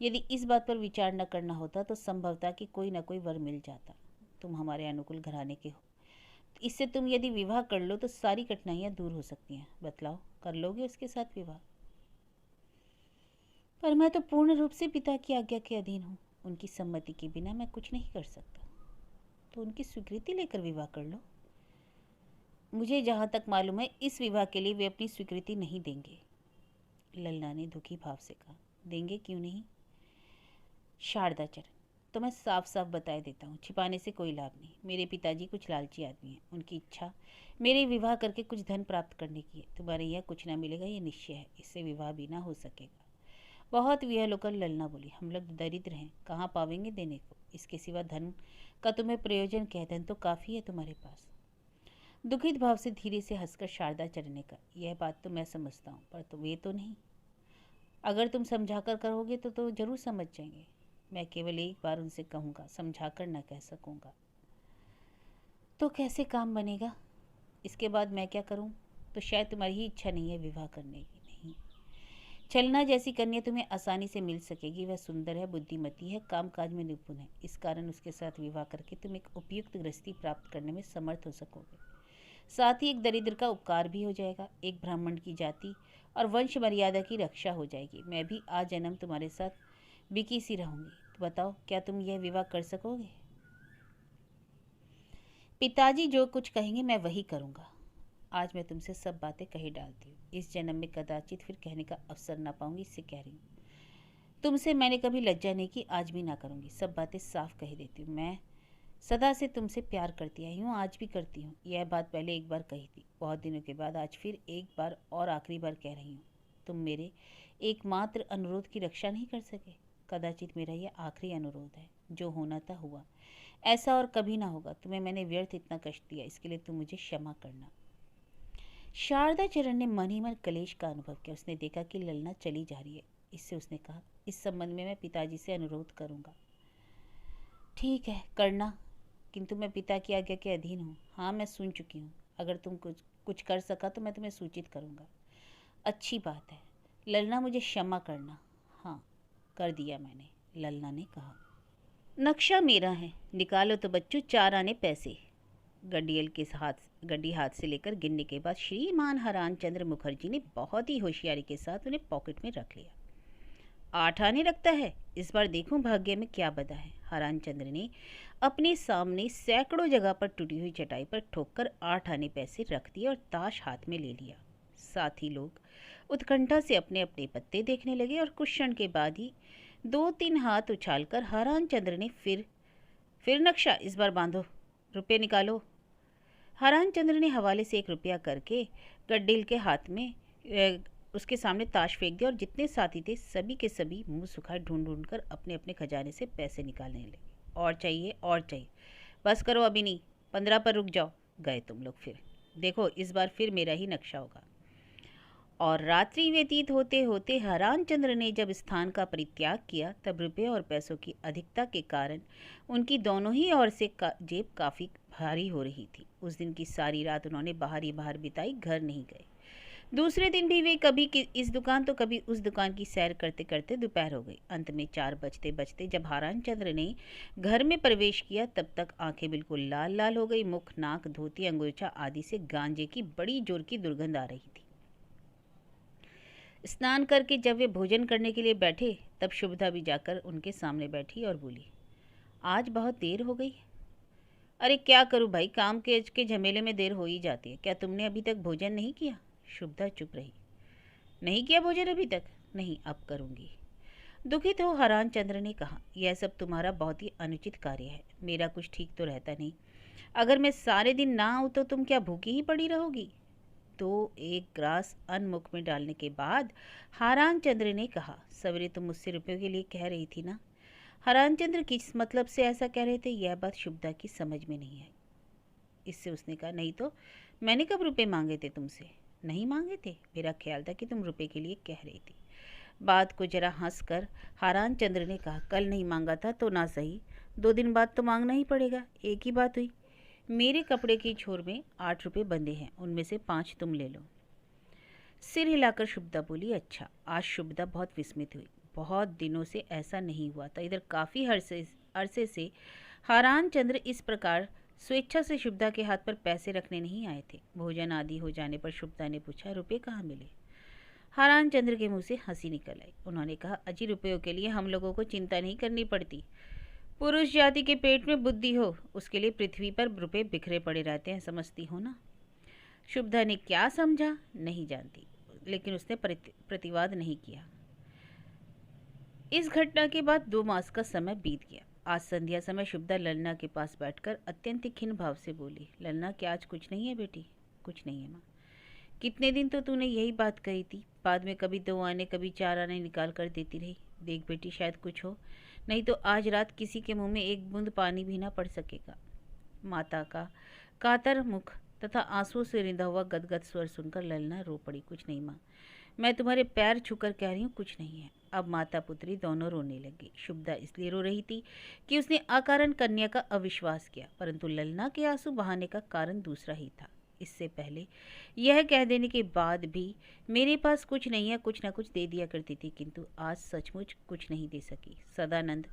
यदि इस बात पर विचार न करना होता तो संभव था कि कोई न कोई वर मिल जाता। तुम हमारे अनुकूल घराने के हो, इससे तुम यदि विवाह कर लो तो सारी कठिनाइयां दूर हो सकती हैं। बतलाओ, कर लोगे उसके साथ विवाह? पर मैं तो पूर्ण रूप से पिता की आज्ञा के अधीन हूँ, उनकी सम्मति के बिना मैं कुछ नहीं कर सकता। तो उनकी स्वीकृति लेकर विवाह कर लो। मुझे जहाँ तक मालूम है इस विवाह के लिए वे अपनी स्वीकृति नहीं देंगे, ललना ने दुखी भाव से कहा। देंगे क्यों नहीं? शारदाचरण, तो मैं साफ साफ बताए देता हूँ, छिपाने से कोई लाभ नहीं। मेरे पिताजी कुछ लालची आदमी हैं, उनकी इच्छा मेरे विवाह करके कुछ धन प्राप्त करने की है। तुम्हारे यहाँ कुछ ना मिलेगा ये निश्चय है, इससे विवाह भी ना हो सकेगा। बहुत विहल होकर ललना बोली, हम लोग दरिद्र हैं, कहाँ पावेंगे देने को? इसके सिवा धन का तुम्हें प्रयोजन क्या है? धन तो काफ़ी है तुम्हारे पास। दुखित भाव से धीरे से हंसकर शारदाचरण ने कहा, यह बात तो मैं समझता हूँ, पर तो वे तो नहीं। अगर तुम समझा कर करोगे तो जरूर समझ जाएंगे। मैं केवल एक बार उनसे कहूँगा, समझा कर न कह सकूँगा तो कैसे काम बनेगा? इसके बाद मैं क्या करूँ? तो शायद तुम्हारी ही इच्छा नहीं है विवाह करने की। नहीं, छलना जैसी कन्या तुम्हें आसानी से मिल सकेगी। वह सुंदर है, बुद्धिमती है, कामकाज में निपुण है। इस कारण उसके साथ विवाह करके तुम एक उपयुक्त गृहस्थी प्राप्त करने में समर्थ हो सकोगे। साथ ही एक दरिद्र का उपकार भी हो जाएगा, एक ब्राह्मण की जाति और वंश मर्यादा की रक्षा हो जाएगी। मैं भी आजन्म तुम्हारे साथ बिकी सी रहूंगी। तो बताओ, क्या तुम यह विवाह कर सकोगे? पिताजी जो कुछ कहेंगे मैं वही करूँगा। आज मैं तुमसे सब बातें कही डालती हूँ, इस जन्म में कदाचित फिर कहने का अवसर ना पाऊंगी, इससे कह रही हूँ। तुमसे मैंने कभी लज्जा नहीं की, आज भी ना करूँगी। सब बातें साफ कह देती हूँ। मैं सदा से तुमसे प्यार करती आई हूँ, आज भी करती हूँ। यह बात पहले एक बार कही थी, बहुत दिनों के बाद आज फिर एक बार और आखिरी बार कह रही हूँ। तुम मेरे एकमात्र अनुरोध की रक्षा नहीं कर सके। कदाचित मेरा यह आखिरी अनुरोध है। जो होना था हुआ, ऐसा और कभी ना होगा। तुम्हें मैंने व्यर्थ इतना कष्ट दिया, इसके लिए तुम मुझे क्षमा करना। शारदा चरण ने मन ही मन क्लेश का अनुभव किया। उसने देखा कि ललना चली जा रही है। इससे उसने कहा, इस संबंध में मैं पिताजी से अनुरोध करूंगा। ठीक है, करना, किंतु मैं पिता की आज्ञा के अधीन हूँ। हाँ, मैं सुन चुकी हूँ। अगर तुम कुछ कुछ कर सका तो मैं तुम्हें सूचित करूँगा। अच्छी बात है। ललना, मुझे क्षमा करना। हाँ, कर दिया मैंने, ललना ने कहा। नक्शा मेरा है, निकालो तो बच्चों 4 आने पैसे। गड्डी हाथ से लेकर गिनने के बाद श्रीमान हरान चंद्र मुखर्जी ने बहुत ही होशियारी के साथ उन्हें पॉकेट में रख लिया। 8 आने रखता है, इस बार देखूं भाग्य में क्या बदा है। हरान चंद्र ने अपने सामने सैकड़ों जगह पर टूटी हुई चटाई पर ठोककर 8 आने पैसे रख दिए और ताश हाथ में ले लिया। साथ ही लोग उत्कंठा से अपने अपने पत्ते देखने लगे और कुछ क्षण के बाद ही 2-3 हाथ उछालकर हरान चंद्र ने फिर नक्शा, इस बार बांधो, रुपये निकालो। हरान चंद्र ने हवाले से 1 रुपया करके गड्डिल के हाथ में उसके सामने ताश फेंक दिया और जितने साथी थे सभी के सभी मुंह सुखाए ढूंढ ढूंढ कर अपने अपने खजाने से पैसे निकालने लगे। और चाहिए, और चाहिए, बस करो, अभी नहीं, 15 पर रुक जाओ। गए तुम लोग फिर। देखो, इस बार फिर मेरा ही नक्शा होगा। और रात्रि व्यतीत होते होते हरान चंद्र ने जब स्थान का परित्याग किया तब रुपये और पैसों की अधिकता के कारण उनकी दोनों ही ओर से जेब काफ़ी भारी हो रही थी। उस दिन की सारी रात उन्होंने बाहर ही बाहर बिताई, घर नहीं गए। दूसरे दिन भी वे कभी इस दुकान तो कभी उस दुकान की सैर करते करते दोपहर हो गई। अंत में 4 बजते बजते जब हरान चंद्र ने घर में प्रवेश किया तब तक आंखें बिल्कुल लाल लाल हो गई। मुख, नाक, धोती, अंगोछा आदि से गांजे की बड़ी जोर की दुर्गंध आ रही थी। स्नान करके जब वे भोजन करने के लिए बैठे तब शुभदा भी जाकर उनके सामने बैठी और बोली, आज बहुत देर हो गई। अरे क्या करूं भाई, काम के झमेले में देर हो ही जाती है। क्या तुमने अभी तक भोजन नहीं किया? शुभदा चुप रही। नहीं किया भोजन अभी तक? नहीं, अब करूंगी। दुखित हो हरान चंद्र ने कहा, यह सब तुम्हारा बहुत ही अनुचित कार्य है। मेरा कुछ ठीक तो रहता नहीं। अगर मैं सारे दिन ना आऊँ तो तुम क्या भूखी ही पड़ी रहोगी? तो एक ग्रास अन्न मुख में डालने के बाद हरान चंद्र ने कहा, सवेरे तुम मुझसे रुपयों के लिए कह रही थी ना? हरान चंद्र किस मतलब से ऐसा कह रहे थे यह बात शुभदा की समझ में नहीं आई। इससे उसने कहा, नहीं तो मैंने कब रुपए मांगे थे तुमसे? नहीं मांगे थे, मेरा ख्याल था कि तुम रुपए के लिए कह रही थी। बात को जरा हंस कर हरान चंद्र ने कहा, कल नहीं मांगा था तो ना सही, 2 दिन बाद तो मांगना ही पड़ेगा। एक ही बात हुई। मेरे कपड़े की छोर में 8 रुपये बंधे हैं, उनमें से 5 तुम ले लो। सिर हिलाकर शुभदा बोली, अच्छा। आज शुभदा बहुत विस्मित हुई। बहुत दिनों से ऐसा नहीं हुआ था। इधर काफ़ी अरसे से हरान चंद्र इस प्रकार स्वेच्छा से शुभदा के हाथ पर पैसे रखने नहीं आए थे। भोजन आदि हो जाने पर शुभदा ने पूछा, रुपये कहाँ मिले? हरान चंद्र के मुंह से हंसी निकल आई। उन्होंने कहा, अजी रुपयों के लिए हम लोगों को चिंता नहीं करनी पड़ती। पुरुष जाति के पेट में बुद्धि हो, उसके लिए पृथ्वी पर रुपये बिखरे पड़े रहते हैं, समझती हो ना? शुभदा ने क्या समझा नहीं जानती, लेकिन उसने प्रतिवाद नहीं किया। इस घटना के बाद 2 मास का समय बीत गया। आज संध्या समय शुभदा ललना के पास बैठकर अत्यंत खिन्न भाव से बोली, ललना, क्या आज कुछ नहीं है बेटी? कुछ नहीं है माँ। कितने दिन तो तूने यही बात कही थी, बाद में कभी 2 आने कभी 4 आने निकाल कर देती रही। देख बेटी, शायद कुछ हो, नहीं तो आज रात किसी के मुंह में एक बूंद पानी भी ना पड़ सकेगा। माता का कातर मुख तथा आंसुओं से रिंधा हुआ गदगद स्वर सुनकर ललना रो पड़ी। कुछ नहीं माँ, मैं तुम्हारे पैर छूकर कह रही हूँ, कुछ नहीं है। अब माता पुत्री दोनों रोने लगी। शुभदा इसलिए रो रही थी कि उसने अकारण कन्या का अविश्वास किया, परंतु ललना के आंसू बहाने का कारण दूसरा ही था। इससे पहले यह कह देने के बाद भी मेरे पास कुछ नहीं है, कुछ ना कुछ दे दिया करती थी, किंतु आज सचमुच कुछ नहीं दे सकी। सदानंद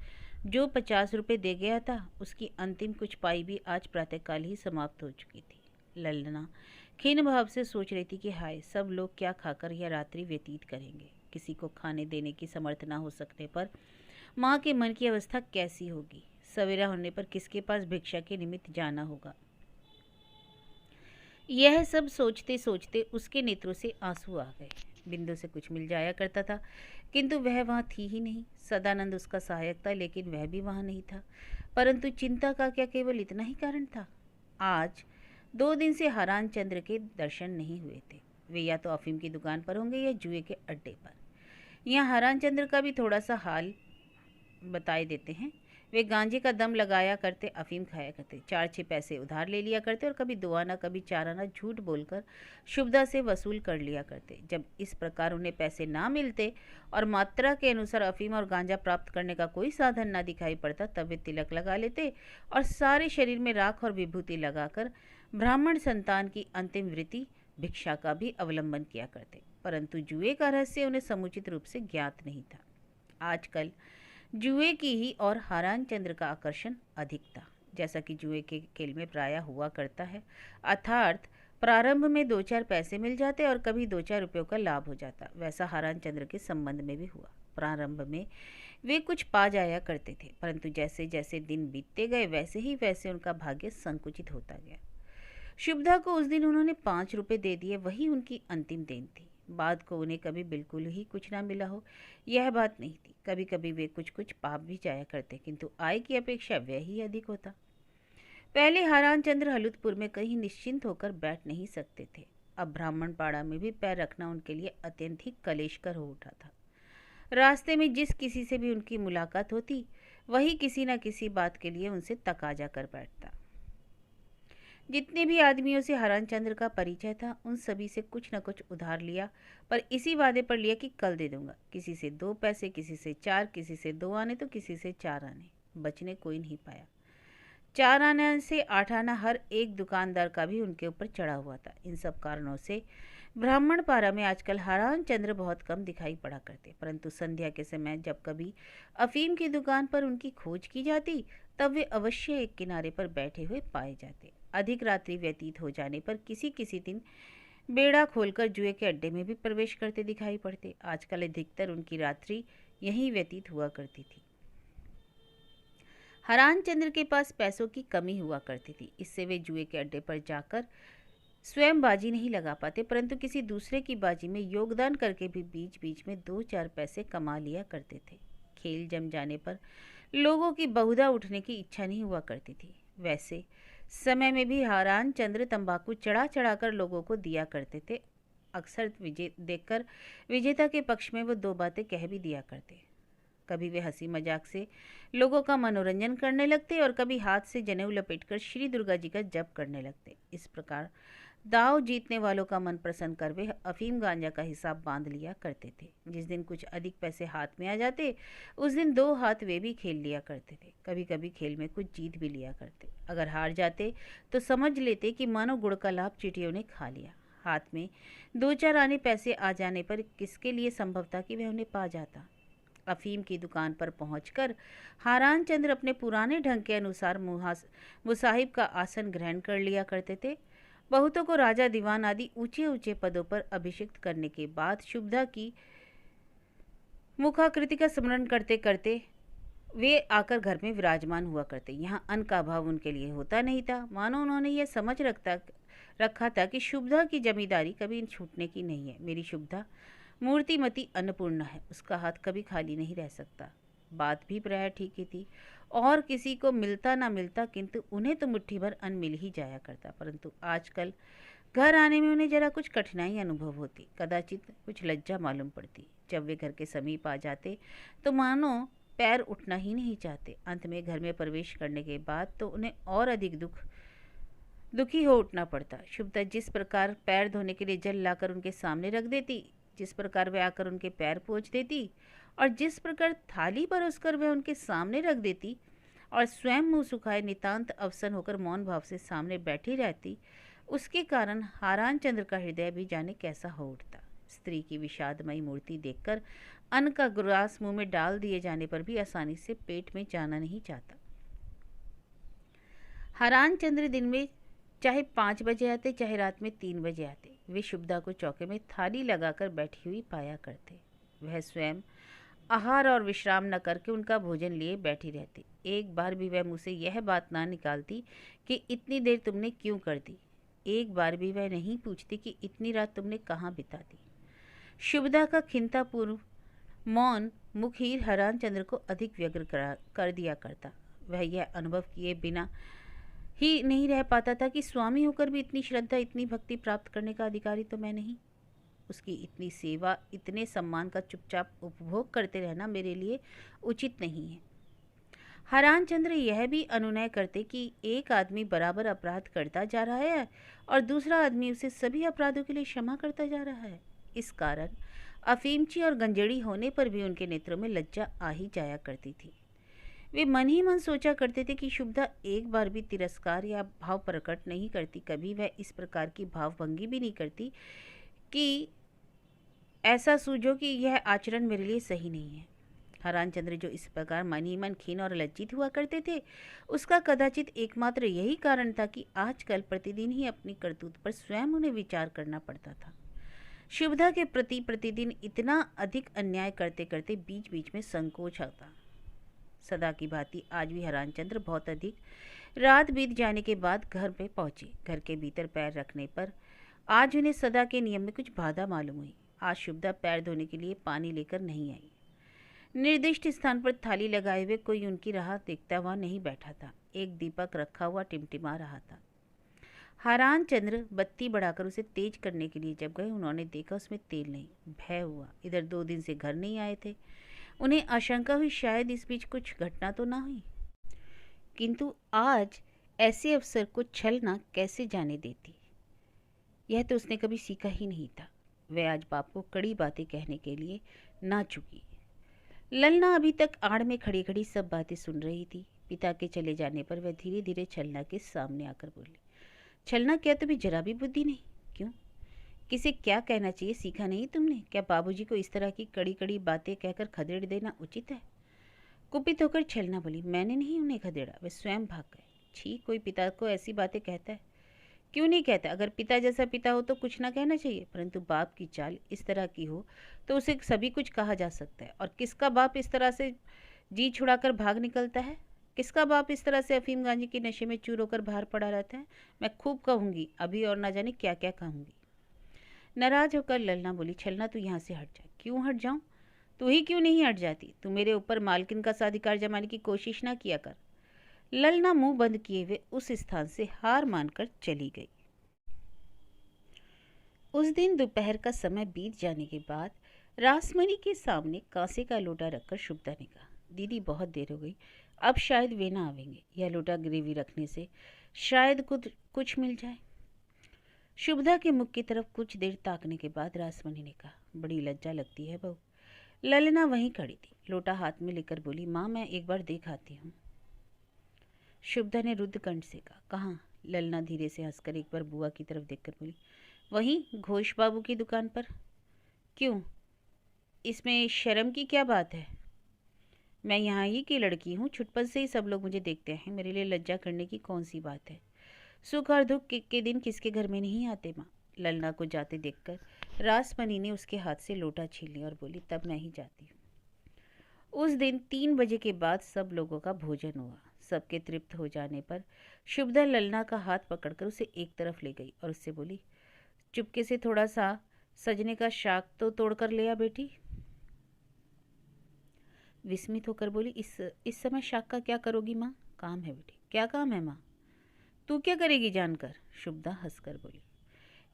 जो 50 रुपये दे गया था, उसकी अंतिम कुछ पाई भी आज प्रातःकाल ही समाप्त हो चुकी थी। ललना खीन भाव से सोच रही थी कि हाय, सब लोग क्या खाकर यह रात्रि व्यतीत करेंगे। किसी को खाने देने की समर्थ ना हो सकने पर माँ के मन की अवस्था कैसी होगी? सवेरा होने पर किसके पास भिक्षा के निमित्त जाना होगा? यह सब सोचते सोचते उसके नेत्रों से आंसू आ गए। बिंदु से कुछ मिल जाया करता था, किंतु वह वहाँ थी ही नहीं। सदानंद उसका सहायक था, लेकिन वह भी वहाँ नहीं था। परंतु चिंता का क्या केवल इतना ही कारण था? आज 2 दिन से हरान चंद्र के दर्शन नहीं हुए थे। वे या तो अफीम की दुकान पर होंगे या जुए के अड्डे पर। यहाँ हरान चंद्र का भी थोड़ा सा हाल बताए देते हैं। वे गांजे का दम लगाया करते, अफीम खाया करते, 4-6 पैसे उधार ले लिया करते और कभी 2 आना कभी 4 आना झूठ बोलकर शुभदा से वसूल कर लिया करते। जब इस प्रकार उन्हें पैसे ना मिलते और मात्रा के अनुसार अफीम और गांजा प्राप्त करने का कोई साधन ना दिखाई पड़ता, तब वे तिलक लगा लेते और सारे शरीर में राख और विभूति लगाकर ब्राह्मण संतान की अंतिम वृत्ति भिक्षा का भी अवलंबन किया करते। परंतु जुए का रहस्य उन्हें समुचित रूप से ज्ञात नहीं था। आजकल जुए की ही और हरान चंद्र का आकर्षण अधिक था, जैसा कि जुए के खेल में प्रायः हुआ करता है। अर्थात प्रारंभ में 2-4 पैसे मिल जाते और कभी 2-4 रुपयों का लाभ हो जाता। वैसा हरान चंद्र के संबंध में भी हुआ। प्रारंभ में वे कुछ पा जाया करते थे, परंतु जैसे जैसे दिन बीतते गए वैसे उनका भाग्य संकुचित होता गया। शुभदा को उस दिन उन्होंने 5 रुपये दे दिए, वही उनकी अंतिम देन थी। बाद को उन्हें कभी बिल्कुल ही कुछ ना मिला हो, यह बात नहीं थी। कभी कभी वे कुछ कुछ पाप भी जाया करते, किंतु आय की अपेक्षा व्यय ही अधिक होता। पहले हरान चंद्र हलूतपुर में कहीं निश्चिंत होकर बैठ नहीं सकते थे। अब ब्राह्मण पाड़ा में भी पैर रखना उनके लिए अत्यंत ही कलेशकर हो उठा था। रास्ते में जिस किसी से भी उनकी मुलाकात होती, वही किसी न किसी बात के लिए उनसे तकाजा कर बैठता। जितने भी आदमियों से हरान चंद्र का परिचय था, उन सभी से कुछ न कुछ उधार लिया, पर इसी वादे पर लिया कि कल दे दूंगा। किसी से 2 पैसे, किसी से 4, किसी से 2 आने तो किसी से 4 आने। बचने कोई नहीं पाया। 4 आने से 8 आना हर एक दुकानदार का भी उनके ऊपर चढ़ा हुआ था। इन सब कारणों से ब्राह्मण पारा में आजकल हरान चंद्र बहुत कम दिखाई पड़ा करते, परंतु संध्या के समय जब कभी अफीम की दुकान पर उनकी खोज की जाती, तब वे अवश्य एक किनारे पर बैठे हुए पाए जाते। अधिक रात्रि व्यतीत हो जाने पर किसी किसी दिन बेड़ा खोलकर जुए के अड्डे में भी प्रवेश करते दिखाई पड़ते। आजकल अधिकतर उनकी रात्रि यहीं व्यतीत हुआ करती थी। हरान चंद्र के पास पैसों की कमी हुआ करती थी, इससे वे जुए के अड्डे पर जाकर स्वयं बाजी नहीं लगा पाते, परंतु किसी दूसरे की बाजी में योगदान करके भी बीच बीच में 2-4 पैसे कमा लिया करते थे। खेल जम जाने पर लोगों की बहुधा उठने की इच्छा नहीं हुआ करती थी। वैसे समय में भी हरान चंद्र तंबाकू चढ़ा चढ़ा कर लोगों को दिया करते थे। अक्सर देखकर विजेता के पक्ष में वो 2 बातें कह भी दिया करते। कभी वे हंसी मजाक से लोगों का मनोरंजन करने लगते और कभी हाथ से जनेऊ लपेटकर श्री दुर्गा जी का जप करने लगते। इस प्रकार दाव जीतने वालों का मन प्रसन्न कर वे अफीम गांजा का हिसाब बांध लिया करते थे। जिस दिन कुछ अधिक पैसे हाथ में आ जाते, उस दिन 2 हाथ वे भी खेल लिया करते थे। कभी कभी खेल में कुछ जीत भी लिया करते। अगर हार जाते तो समझ लेते कि मानो गुड़ का लाभ चींटियों ने खा लिया। हाथ में 2-4 आने पैसे आ जाने पर किसके लिए संभव था कि वह उन्हें पा जाता। अफीम की दुकान पर पहुंचकर हरान चंद्र अपने पुराने ढंग के अनुसार मुसाहिब का आसन ग्रहण कर लिया करते थे। बहुतों को राजा दीवान आदि ऊंचे ऊंचे पदों पर अभिषिक्त करने के बाद शुभदा की मुखाकृति का स्मरण करते करते वे आकर घर में विराजमान हुआ करते। यहाँ अन्न का अभाव उनके लिए होता नहीं था, मानो उन्होंने यह समझ रखा था कि शुभदा की जमींदारी कभी छूटने की नहीं है। मेरी शुभदा मूर्तिमती अन्नपूर्णा है, उसका हाथ कभी खाली नहीं रह सकता। बात भी प्राय ठीक ही थी। और किसी को मिलता ना मिलता, किंतु उन्हें तो मुट्ठी भर अन्न मिल ही जाया करता। परंतु आजकल घर आने में उन्हें जरा कुछ कठिनाई अनुभव होती, कदाचित कुछ लज्जा मालूम पड़ती। जब वे घर के समीप आ जाते तो मानो पैर उठना ही नहीं चाहते। अंत में घर में प्रवेश करने के बाद तो उन्हें और अधिक दुखी हो उठना पड़ता। शुभदा जिस प्रकार पैर धोने के लिए जल लाकर उनके सामने रख देती, जिस प्रकार वह आकर उनके पैर पोंछ देती और जिस प्रकार थाली परोसकर वह उनके सामने रख देती और स्वयं मुंह सुखाए नितांत अवसन होकर मौन भाव से सामने बैठी रहती, उसके कारण हरान चंद्र का हृदय भी जाने कैसा हो उठता। स्त्री की विषादमयी मूर्ति देखकर अन्न का ग्रास मुंह में डाल दिए जाने पर भी आसानी से पेट में जाना नहीं चाहता। हरान चंद्र दिन में चाहे 5 बजे आते, चाहे रात में 3 बजे आते, वे शुभदा को चौके में थाली लगाकर बैठी हुई पाया करते। वह स्वयं आहार और विश्राम न करके उनका भोजन लिए बैठी रहती। एक बार भी वह मुँह से यह बात ना निकालती कि इतनी देर तुमने क्यों कर दी। एक बार भी वह नहीं पूछती कि इतनी रात तुमने कहाँ बिता दी। शुभदा का खिंतापूर्व मौन मुख ही हरानचंद्र को अधिक व्यग्र कर दिया करता। वह यह अनुभव किए बिना ही नहीं रह पाता था कि स्वामी होकर भी इतनी श्रद्धा, इतनी भक्ति प्राप्त करने का अधिकारी तो मैं नहीं। उसकी इतनी सेवा, इतने सम्मान का चुपचाप उपभोग करते रहना मेरे लिए उचित नहीं है। हरानचंद्र यह भी अनुनय करते कि एक आदमी बराबर अपराध करता जा रहा है और दूसरा आदमी उसे सभी अपराधों के लिए क्षमा करता जा रहा है। इस कारण अफीमची और गंजेड़ी होने पर भी उनके नेत्रों में लज्जा आ ही जाया करती थी। वे मन ही मन सोचा करते थे कि शुभदा एक बार भी तिरस्कार या भाव प्रकट नहीं करती, कभी वह इस प्रकार की भावभंगी भी नहीं करती कि ऐसा सूझो कि यह आचरण मेरे लिए सही नहीं है। हरानचंद्र जो इस प्रकार मन ही मन खीन और लज्जित हुआ करते थे, उसका कदाचित एकमात्र यही कारण था कि आजकल प्रतिदिन ही अपनी करतूत पर स्वयं उन्हें विचार करना पड़ता था। शुभदा के प्रति प्रतिदिन इतना अधिक अन्याय करते करते बीच बीच में संकोच आता। सदा की भांति आज भी हरानचंद्र बहुत अधिक रात बीत जाने के बाद घर पे पहुंचे। घर के भीतर पैर रखने पर आज उन्हें सदा के नियम में कुछ बाधा मालूम हुई। आज शुभदा पैर धोने के लिए पानी लेकर नहीं आई। निर्दिष्ट स्थान पर थाली लगाए हुए कोई उनकी राह देखता हुआ नहीं बैठा था। एक दीपक रखा हुआ टिमटिमा रहा था। हरानचंद्र बत्ती बढ़ाकर उसे तेज करने के लिए जब गए, उन्होंने देखा उसमें तेल नहीं। भय हुआ। इधर 2 दिन से घर नहीं आए थे। उन्हें आशंका हुई शायद इस बीच कुछ घटना तो ना हुई, किंतु आज ऐसे अवसर को छलना कैसे जाने देती। यह तो उसने कभी सीखा ही नहीं था। वह आज बाप को कड़ी बातें कहने के लिए ना चुकी। ललना अभी तक आड़ में खड़ी खड़ी सब बातें सुन रही थी। पिता के चले जाने पर वह धीरे धीरे छलना के सामने आकर बोली, छलना, क्या तुम्हें जरा भी बुद्धि नहीं? क्यों? किसे क्या कहना चाहिए सीखा नहीं तुमने? क्या बाबूजी को इस तरह की कड़ी कड़ी बातें कहकर खदेड़ देना उचित है? कुपित होकर छलना बोली, मैंने नहीं उन्हें खदेड़ा, वे स्वयं भाग गए। छी, कोई पिता को ऐसी बातें कहता है? क्यों नहीं कहता? अगर पिता जैसा पिता हो तो कुछ ना कहना चाहिए, परंतु बाप की चाल इस तरह की हो तो उसे सभी कुछ कहा जा सकता है। और किसका बाप इस तरह से जी छुड़ाकर भाग निकलता है? किसका बाप इस तरह से अफीम गांजे के नशे में चूर होकर बाहर पड़ा रहता है? मैं खूब कहूँगी अभी, और ना जाने क्या क्या कहूँगी। नाराज होकर ललना बोली, छलना तू यहाँ से हट जा। क्यों हट जाऊँ? तू ही क्यों नहीं हट जाती? तू मेरे ऊपर मालकिन का साधिकार जमाने की कोशिश ना किया कर। ललना मुंह बंद किए हुए उस स्थान से हार मानकर चली गई। उस दिन दोपहर का समय बीत जाने के बाद रासमणी के सामने कांसे का लोटा रखकर शुभदा ने कहा, दीदी बहुत देर हो गई, अब शायद वे ना आवेंगे। यह लोटा गिरवी रखने से शायद कुछ मिल जाए। शुभदा के मुख की तरफ कुछ देर ताकने के बाद रासमणी ने कहा, बड़ी लज्जा लगती है बहू। ललना वहीं खड़ी थी, लोटा हाथ में लेकर बोली, माँ मैं एक बार देख आती हूँ। शुभदा ने रुद्ध कंठ से कहा, कहाँ? ललना धीरे से हंसकर एक बार बुआ की तरफ देखकर बोली, वहीं घोष बाबू की दुकान पर। क्यों, इसमें शर्म की क्या बात है? मैं यहाँ ही की लड़की हूँ, छुटपन से ही सब लोग मुझे देखते हैं, मेरे लिए लज्जा करने की कौन सी बात है? सुख और दुख के दिन किसके घर में नहीं आते माँ। ललना को जाते देखकर रासमणी ने उसके हाथ से लोटा छीन लिया और बोली, तब मैं ही जाती हूँ। उस दिन 3 बजे के बाद सब लोगों का भोजन हुआ। सबके तृप्त हो जाने पर शुभदा ललना का हाथ पकड़कर उसे एक तरफ ले गई और उससे बोली, चुपके से थोड़ा सा सजने का शाक तो तोड़कर ले आ बेटी। विस्मित होकर बोली, इस समय शाक का क्या करोगी माँ? काम है बेटी। क्या काम है माँ? तू क्या करेगी जानकर? शुभदा हंसकर बोली।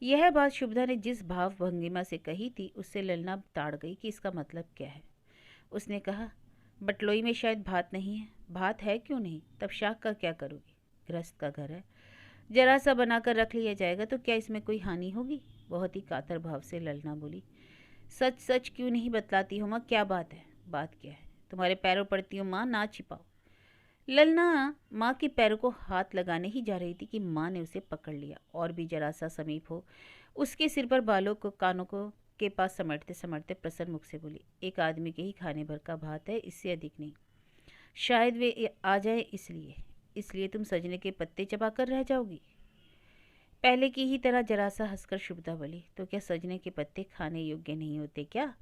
यह बात शुभदा ने जिस भाव भंगिमा से कही थी उससे ललना ताड़ गई कि इसका मतलब क्या है। उसने कहा, बटलोई में शायद भात नहीं है। भात है क्यों नहीं, तब शाक का क्या करोगी? गृहस्थ का घर है, जरा सा बनाकर रख लिया जाएगा तो क्या इसमें कोई हानि होगी? बहुत ही कातर भाव से ललना बोली, सच सच क्यों नहीं बतलाती हो माँ, क्या बात है? बात क्या है? तुम्हारे पैरों पड़ती हूँ माँ, ना छिपाओ। ललना माँ के पैरों को हाथ लगाने ही जा रही थी कि माँ ने उसे पकड़ लिया और भी जरा सा समीप हो उसके सिर पर बालों को कानों को के पास समेटते समेटते प्रसन्न मुख से बोली, एक आदमी के ही खाने भर का भात है, इससे अधिक नहीं। शायद वे आ जाए इसलिए तुम सजने के पत्ते चबाकर रह जाओगी। पहले की ही तरह जरा सा हंसकर शुभदा बोली, तो क्या सजने के पत्ते खाने योग्य नहीं होते क्या?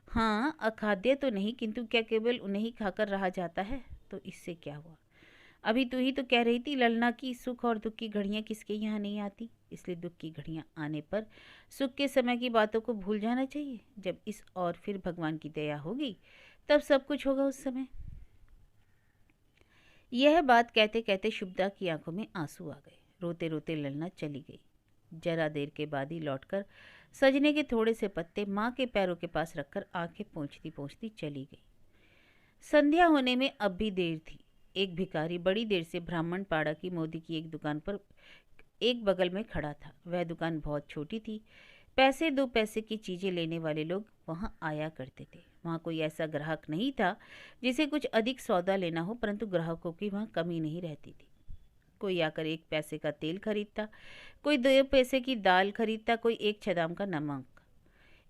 हाँ, अखाद्य तो नहीं, किंतु क्या केवल उन्हें ही खाकर रहा जाता है? तो इससे क्या हुआ? अभी तू ही तो कह रही थी ललना की सुख और दुख की घड़ियां किसके यहाँ नहीं आती, इसलिए दुख की घड़ियां आने पर सुख के समय की बातों को भूल जाना चाहिए। जब इस और फिर भगवान की दया होगी तब सब कुछ होगा उस समय। यह बात कहते कहते शुभदा की आंखों में आंसू आ गए। रोते रोते ललना चली गई। जरा देर के बाद ही लौटकर सजने के थोड़े से पत्ते माँ के पैरों के पास रखकर आंखें पोंछती पोंछती चली गई। संध्या होने में अब भी देर थी। एक भिखारी बड़ी देर से ब्राह्मण पाड़ा की मोदी की एक दुकान पर एक बगल में खड़ा था। वह दुकान बहुत छोटी थी। पैसे 2 पैसे की चीज़ें लेने वाले लोग वहाँ आया करते थे। वहाँ कोई ऐसा ग्राहक नहीं था जिसे कुछ अधिक सौदा लेना हो, परंतु ग्राहकों की वहाँ कमी नहीं रहती थी। कोई आकर 1 पैसे का तेल खरीदता, कोई 2 पैसे की दाल खरीदता, कोई 1 छदाम का नमक।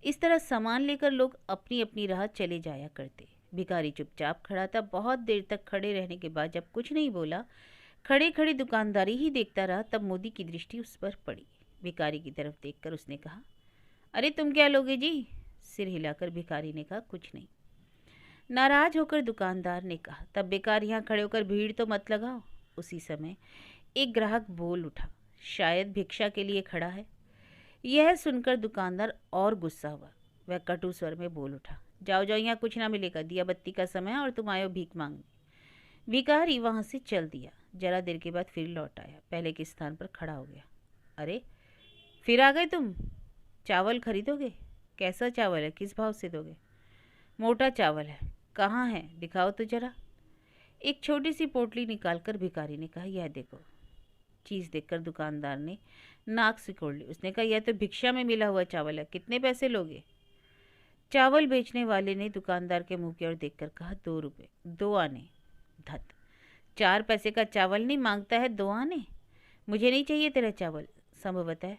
इस तरह सामान लेकर लोग अपनी अपनी राह चले जाया करते। भिखारी चुपचाप खड़ा था। बहुत देर तक खड़े रहने के बाद जब कुछ नहीं बोला, खड़े खड़े दुकानदारी ही देखता रहा, तब मोदी की दृष्टि उस पर पड़ी। भिखारी की तरफ देखकर उसने कहा, अरे तुम क्या लोगे जी? सिर हिलाकर भिखारी ने कहा, कुछ नहीं। नाराज होकर दुकानदार ने कहा, तब बेकार यहाँ खड़े होकर भीड़ तो मत लगाओ। उसी समय एक ग्राहक बोल उठा, शायद भिक्षा के लिए खड़ा है। यह सुनकर दुकानदार और गुस्सा हुआ। वह कटु स्वर में बोल उठा, जाओ जाओ, यहाँ कुछ ना मिलेगा, दिया बत्ती का समय है और तुम आयो भीख मांगने। भिखारी वहां से चल दिया। जरा देर के बाद फिर लौट आया, पहले के स्थान पर खड़ा हो गया। अरे फिर आ गए तुम? चावल खरीदोगे? कैसा चावल है, किस भाव से दोगे? मोटा चावल है। कहाँ है, दिखाओ तो जरा। एक छोटी सी पोटली निकालकर भिखारी ने कहा, यह देखो। चीज़ देखकर दुकानदार ने नाक सिकोड़ ली। उसने कहा, यह तो भिक्षा में मिला हुआ चावल है, कितने पैसे लोगे? चावल बेचने वाले ने दुकानदार के मुंह की ओर देखकर कहा, 2 रुपये, 2 आने। धत, 4 पैसे का चावल नहीं मांगता है, 2 आने? मुझे नहीं चाहिए तेरा चावल। संभवतः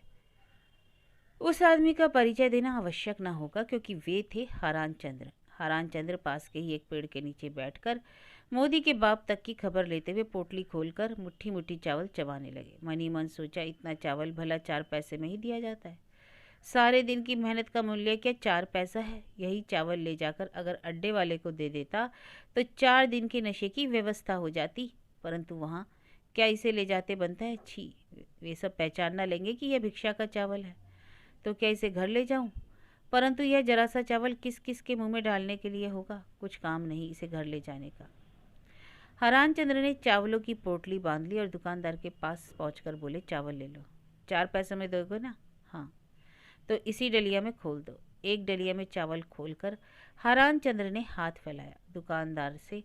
उस आदमी का परिचय देना आवश्यक न होगा, क्योंकि वे थे हारान चंद्र। हारान चंद्र पास के ही एक पेड़ के नीचे बैठकर मोदी के बाप तक की खबर लेते हुए पोटली खोलकर मुट्ठी मुट्ठी चावल चबाने लगे। मनी मन सोचा, इतना चावल भला 4 पैसे में ही दिया जाता है? सारे दिन की मेहनत का मूल्य क्या 4 पैसा है? यही चावल ले जाकर अगर अड्डे वाले को दे देता तो 4 दिन के नशे की व्यवस्था हो जाती, परंतु वहाँ क्या इसे ले जाते बनता है? छी, वे सब पहचान ना लेंगे कि यह भिक्षा का चावल है, तो क्या इसे घर ले जाऊं? परंतु यह जरा सा चावल किस किस के मुंह में डालने के लिए होगा? कुछ काम नहीं इसे घर ले जाने का। हरान चंद्र ने चावलों की पोटली बांध ली और दुकानदार के पास पहुंचकर बोले, चावल ले लो। 4 पैसों में दोगे ना? हाँ, तो इसी डलिया में खोल दो। एक डलिया में चावल खोलकर हरान चंद्र ने हाथ फैलाया। दुकानदार से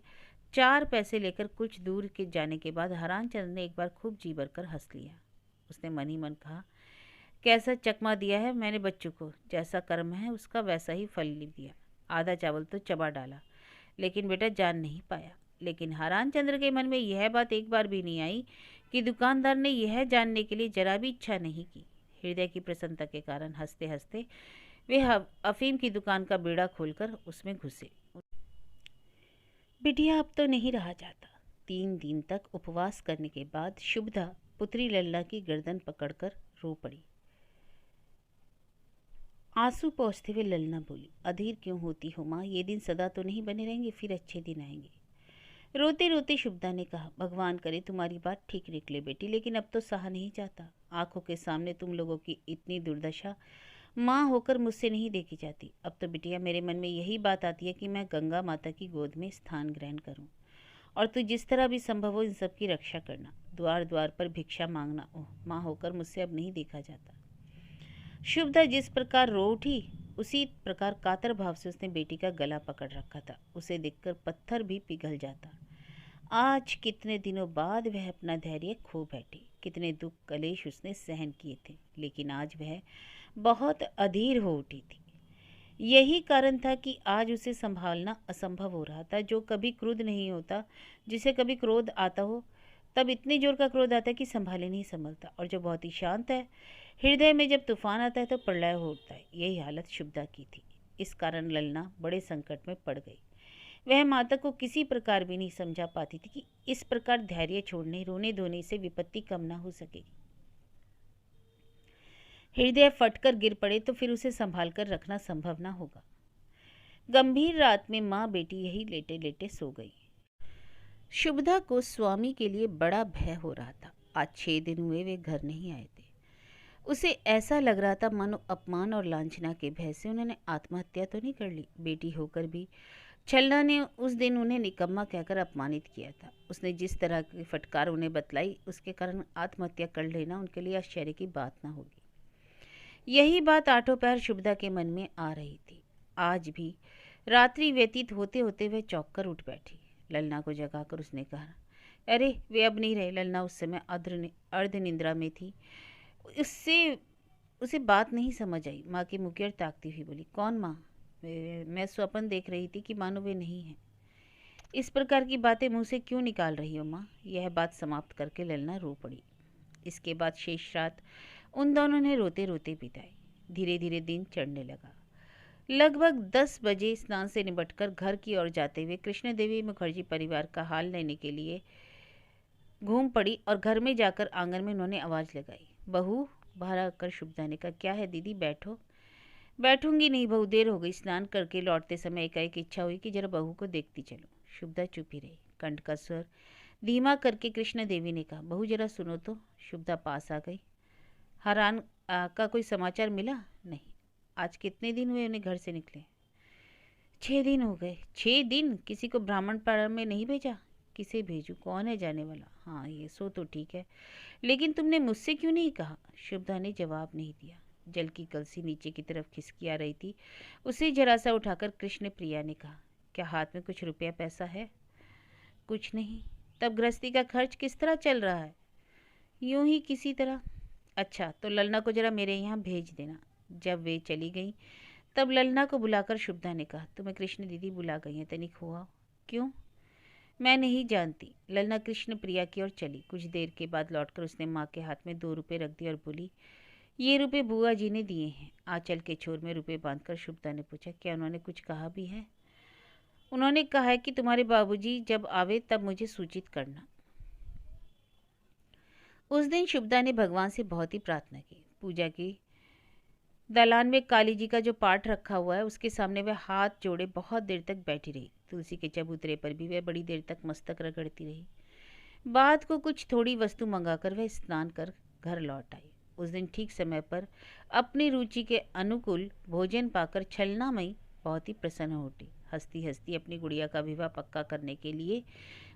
4 पैसे लेकर कुछ दूर के जाने के बाद हरान चंद्र ने एक बार खूब जी भरकर हंस लिया। उसने मन ही मन कहा, कैसा चकमा दिया है मैंने बच्चों को, जैसा कर्म है उसका वैसा ही फल दिया। आधा चावल तो चबा डाला, लेकिन बेटा जान नहीं पाया। लेकिन हरान चंद्र के मन में यह बात एक बार भी नहीं आई कि दुकानदार ने यह जानने के लिए जरा भी इच्छा नहीं की। हृदय की प्रसन्नता के कारण हंसते हंसते वे अफीम की दुकान का बेड़ा खोलकर उसमें घुसे। बिटिया अब तो नहीं रहा जाता। 3 दिन तक उपवास करने के बाद शुभदा पुत्री लल्ला की गर्दन पकड़कर रो पड़ी। आंसू पोंछते हुए ललना बोली, अधीर क्यों होती हो माँ? ये दिन सदा तो नहीं बने रहेंगे, फिर अच्छे दिन आएंगे। रोते रोते शुभदा ने कहा, भगवान करे तुम्हारी बात ठीक निकले बेटी, लेकिन अब तो सहा नहीं जाता। आंखों के सामने तुम लोगों की इतनी दुर्दशा माँ होकर मुझसे नहीं देखी जाती। अब तो बिटिया मेरे मन में यही बात आती है कि मैं गंगा माता की गोद में स्थान ग्रहण करूं, और तू जिस तरह भी संभव हो इन सब की रक्षा करना। द्वार द्वार पर भिक्षा मांगना, ओह माँ होकर मुझसे अब नहीं देखा जाता। शुभदा जिस प्रकार रो उठी, उसी प्रकार कातर भाव से उसने बेटी का गला पकड़ रखा था। उसे देखकर पत्थर भी पिघल जाता। आज कितने दिनों बाद वह अपना धैर्य खो बैठी। कितने दुख कलेश उसने सहन किए थे, लेकिन आज वह बहुत अधीर हो उठी थी। यही कारण था कि आज उसे संभालना असंभव हो रहा था। जो कभी क्रुद्ध नहीं होता, जिसे कभी क्रोध आता हो, तब इतने जोर का क्रोध आता है कि संभाले नहीं संभलता, और जो बहुत ही शांत है, हृदय में जब तूफान आता है तो प्रलय होता है। यही हालत शुभदा की थी। इस कारण ललना बड़े संकट में पड़ गई। वह माता को किसी प्रकार भी नहीं समझा पाती थी कि इस प्रकार धैर्य छोड़ने, रोने धोने से विपत्ति कम ना हो सकेगी। हृदय फटकर गिर पड़े तो फिर उसे संभाल कर रखना संभव ना होगा। गंभीर रात में माँ बेटी यही लेटे लेटे सो गई। शुभदा को स्वामी के लिए बड़ा भय हो रहा था। आज 6 दिन हुए वे घर नहीं आए थे। उसे ऐसा लग रहा था मानो अपमान और लांछना के भय से उन्होंने आत्महत्या तो नहीं कर ली। बेटी होकर भी छलना ने उस दिन उन्हें निकम्मा कहकर अपमानित किया था। उसने जिस तरह की फटकार उन्हें बतलाई, उसके कारण आत्महत्या कर लेना उनके लिए आश्चर्य की बात न होगी। यही बात आठों पहर शुभदा के मन में आ रही थी। आज भी रात्रि व्यतीत होते होते वह चौंक कर उठ बैठी। ललना को जगाकर उसने कहा, अरे वे अब नहीं रहे। ललना उस समय अर्ध निंद्रा में थी। उससे उसे बात नहीं समझ आई। माँ की मुँह की ओर ताकती हुई बोली, कौन माँ? मैं स्वप्न देख रही थी कि मानो वे नहीं हैं। इस प्रकार की बातें मुँह से क्यों निकाल रही हो माँ? यह बात समाप्त करके ललना रो पड़ी। इसके बाद शेष रात उन दोनों ने रोते रोते बिताई। धीरे धीरे दिन चढ़ने लगा। लगभग 10 बजे स्नान से निपटकर घर की ओर जाते हुए कृष्ण देवी मुखर्जी परिवार का हाल लेने के लिए घूम पड़ी और घर में जाकर आंगन में उन्होंने आवाज़ लगाई, बहू। बाहर आकर शुभदा ने कहा, क्या है दीदी, बैठो। बैठूंगी नहीं बहू, देर हो गई। स्नान करके लौटते समय एकाएक इच्छा हुई कि जरा बहू को देखती चलो। शुभदा चुप ही रही। कंठ का स्वर धीमा करके कृष्ण देवी ने कहा, बहू जरा सुनो तो। शुभदा पास आ गई। हरान का कोई समाचार मिला? नहीं। आज कितने दिन हुए उन्हें घर से निकले? 6 दिन हो गए। 6 दिन? किसी को ब्राह्मण पाड़ा में नहीं भेजा? किसे भेजूं, कौन है जाने वाला? हाँ ये सो तो ठीक है, लेकिन तुमने मुझसे क्यों नहीं कहा? शुभदा ने जवाब नहीं दिया। जल की कलसी नीचे की तरफ खिसकी आ रही थी। उसे जरा सा उठाकर कृष्ण प्रिया ने कहा, क्या हाथ में कुछ रुपया पैसा है? कुछ नहीं। तब गृहस्थी का खर्च किस तरह चल रहा है? यूं ही किसी तरह। अच्छा तो ललना को जरा मेरे यहाँ भेज देना। जब वे चली गई तब ललना को बुलाकर शुभदा ने कहा, तुम्हें कृष्ण दीदी बुला गई हैं, तनिक हो आओ। क्यों? मैं नहीं जानती। ललना कृष्ण प्रिया की ओर चली। कुछ देर के बाद लौटकर उसने माँ के हाथ में 2 रुपये रख दिए और बोली, ये रुपये बुआ जी ने दिए हैं। आंचल के छोर में रुपये बांधकर शुभदा ने पूछा, क्या उन्होंने कुछ कहा भी है? उन्होंने कहा है कि तुम्हारे बाबूजी जब आवे तब मुझे सूचित करना। उस दिन शुभदा ने भगवान से बहुत ही प्रार्थना की, पूजा की। दालान में काली जी का जो पाठ रखा हुआ है उसके सामने वह हाथ जोड़े बहुत देर तक बैठी रही। तुलसी के चबूतरे पर भी वह बड़ी देर तक मस्तक रगड़ती रही। बाद को कुछ थोड़ी वस्तु मंगाकर वह स्नान कर घर लौट आई। उस दिन ठीक समय पर अपनी रुचि के अनुकूल भोजन पाकर छलनामयी बहुत ही प्रसन्न हो उठी। हंसती हंसती अपनी गुड़िया का विवाह पक्का करने के लिए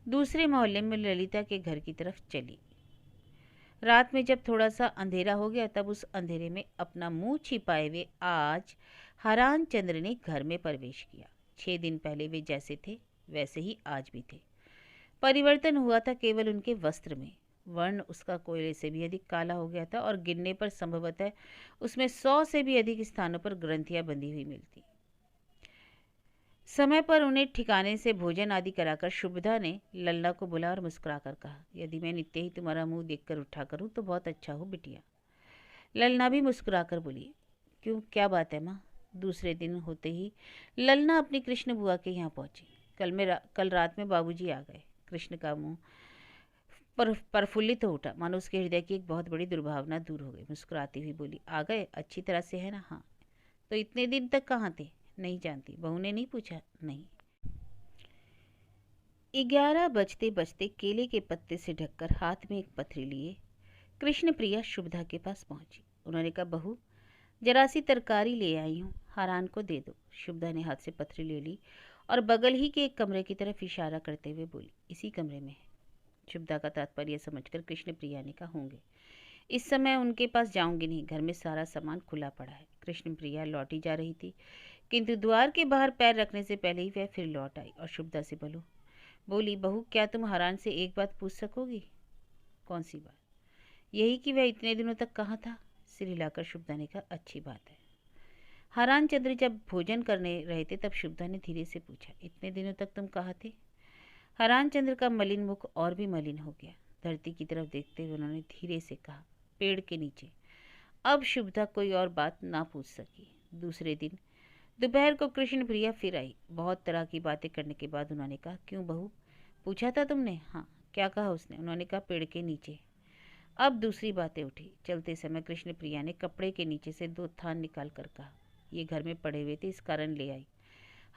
दूसरे मोहल्ले में ललिता के घर की तरफ चली। रात में जब थोड़ा सा अंधेरा हो गया तब उस अंधेरे में अपना मुंह छिपाए हुए आज हरान चंद्र ने घर में प्रवेश किया। 6 दिन पहले वे जैसे थे वैसे ही आज भी थे। परिवर्तन हुआ था केवल उनके वस्त्र में। वर्ण उसका कोयले से भी अधिक काला हो गया था और गिरने पर संभवतः उसमें 100 से भी अधिक स्थानों पर ग्रंथियां बंधी हुई मिलती। समय पर उन्हें ठिकाने से भोजन आदि कराकर शुभदा ने ललना को बुला और मुस्कुराकर कहा, यदि मैं नित्य ही तुम्हारा मुंह देखकर उठा करूं तो बहुत अच्छा हो बिटिया। ललना भी मुस्कुराकर बोली, क्यों, क्या बात है माँ? दूसरे दिन होते ही ललना अपनी कृष्ण बुआ के यहाँ पहुंची। कल रात में बाबूजी आ गए। कृष्ण का मुंह प्रफुल्लित हो उठा, मानो उसके हृदय की एक बहुत बड़ी दुर्भावना दूर हो गई। मुस्कुराती हुई बोली, आ गए? अच्छी तरह से है ना? हाँ। तो इतने दिन तक कहाँ थे? नहीं जानती। बहू ने नहीं पूछा? नहीं। 11 बजते बजते केले के पत्ते से ढककर हाथ में एक पथरी लिए कृष्ण प्रिया शुभदा के पास पहुंची। उन्होंने कहा, बहू जरा सी तरकारी ले आई हूँ, हरान को दे दो। शुभदा ने हाथ से पथरी ले ली और बगल ही के एक कमरे की तरफ इशारा करते हुए बोली, इसी कमरे में है। शुभदा का तात्पर्य समझकर कृष्ण प्रिया ने कहा, होंगे। इस समय उनके पास जाऊंगी नहीं, घर में सारा सामान खुला पड़ा है। कृष्ण प्रिया लौटी जा रही थी, किंतु द्वार के बाहर पैर रखने से पहले ही वह फिर लौट आई और शुभदा से बोली, बहू क्या तुम हरान से एक बात पूछ सकोगी? कौन सी बात? यही कि वह इतने दिनों तक कहाँ था? सिर हिलाकर शुभदा ने कहा, अच्छी बात है। हरान चंद्र जब भोजन करने रहे थे तब शुभदा ने धीरे से पूछा, इतने दिनों तक तुम कहाँ थे? हरान चंद्र का मलिन मुख और भी मलिन हो गया। धरती की तरफ देखते हुए उन्होंने धीरे से कहा, पेड़ के नीचे। अब शुभदा कोई और बात ना पूछ सकी। दूसरे दिन दोपहर को कृष्ण प्रिया फिर आई। बहुत तरह की बातें करने के बाद उन्होंने कहा, क्यों बहू, पूछा था तुमने? हाँ। क्या कहा उसने? उन्होंने कहा, पेड़ के नीचे। अब दूसरी बातें उठी। चलते समय कृष्ण प्रिया ने कपड़े के नीचे से 2 थान निकाल कर कहा, ये घर में पड़े हुए थे इस कारण ले आई।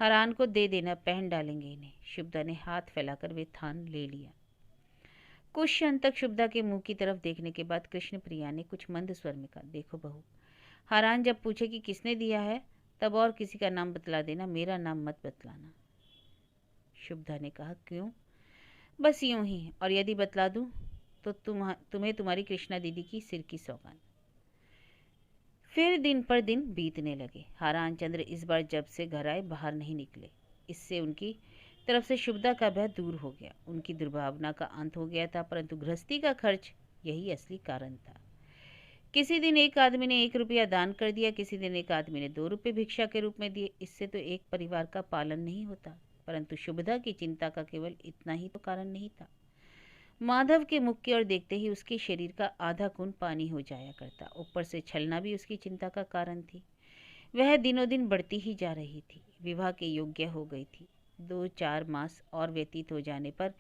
हरान को दे देना, पहन डालेंगे इन्हें। शुभदा ने हाथ फैलाकर वे थान ले लिया। कुछ क्षण तक शुभदा के मुंह की तरफ देखने के बाद कृष्ण प्रिया ने कुछ मंद स्वर में कहा, देखो बहू, हरान जब पूछे कि किसने दिया है तब और किसी का नाम बतला देना, मेरा नाम मत बतलाना। शुभदा ने कहा, क्यों? बस यूं ही, और यदि बतला दूं तो तुम्हें तुम्हारी कृष्णा दीदी की सिर की सौगान। फिर दिन पर दिन बीतने लगे। हरान चंद्र इस बार जब से घर आए बाहर नहीं निकले। इससे उनकी तरफ से शुभदा का भय दूर हो गया। उनकी दुर्भावना का अंत हो गया था, परंतु गृहस्थी का खर्च यही असली कारण था। किसी दिन एक आदमी ने 1 रुपया दान कर दिया, किसी दिन एक आदमी ने 2 रुपये भिक्षा के रूप में दिए। इससे तो एक परिवार का पालन नहीं होता, परंतु शुभदा की चिंता का केवल इतना ही तो कारण नहीं था। माधव के मुख की ओर देखते ही उसके शरीर का आधा खून पानी हो जाया करता। ऊपर से छलना भी उसकी चिंता का कारण थी। वह दिनों दिन बढ़ती ही जा रही थी, विवाह के योग्य हो गई थी। 2-4 मास और व्यतीत हो जाने पर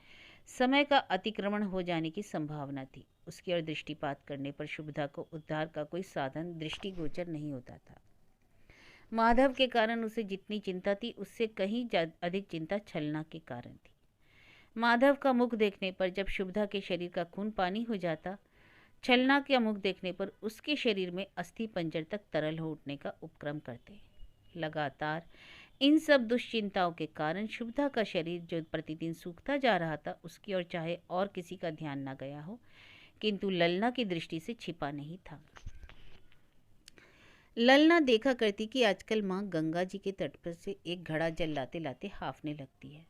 समय का अतिक्रमण हो जाने की संभावना थी। उसकी ओर दृष्टिपात करने पर शुभदा को उद्धार का कोई साधन दृष्टिगोचर नहीं होता था। माधव के कारण उसे जितनी चिंता थी, उससे कहीं अधिक चिंता छलना के कारण थी। माधव का मुख देखने पर जब शुभदा के शरीर का खून पानी हो जाता, छलना का मुख देखने पर उसके शरीर में अस्थि पंजर तक तरल हो उठने का उपक्रम करते। लगातार इन सब दुश्चिंताओं के कारण शुभदा का शरीर जो प्रतिदिन सूखता जा रहा था, उसकी ओर चाहे और किसी का ध्यान न गया हो, किंतु ललना की दृष्टि से छिपा नहीं था। ललना देखा करती कि आजकल माँ गंगा जी के तट पर से एक घड़ा जल लाते लाते हाफने लगती है।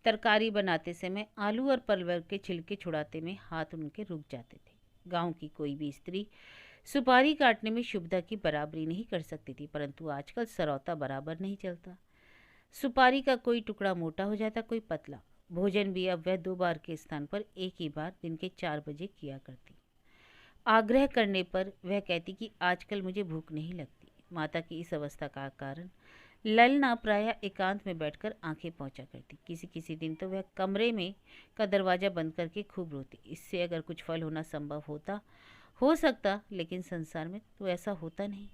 तरकारी बनाते समय आलू और परवल के छिलके छुड़ाते में हाथ उनके रुक जाते थे। गांव की कोई भी स्त्री सुपारी काटने में शुभदा की बराबरी नहीं कर सकती थी, परंतु आजकल सरौता बराबर नहीं चलता। सुपारी का कोई टुकड़ा मोटा हो जाता, कोई पतला। भोजन भी अब वह 2 बार के स्थान पर एक ही बार दिन के 4 बजे किया करती। आग्रह करने पर वह कहती कि आजकल मुझे भूख नहीं लगती। माता की इस अवस्था का कारण ललना प्रायः एकांत में बैठकर आंखें पोंछा करती। किसी किसी दिन तो वह कमरे में का दरवाज़ा बंद करके खूब रोती। इससे अगर कुछ फल होना संभव हो सकता, लेकिन संसार में तो ऐसा होता नहीं।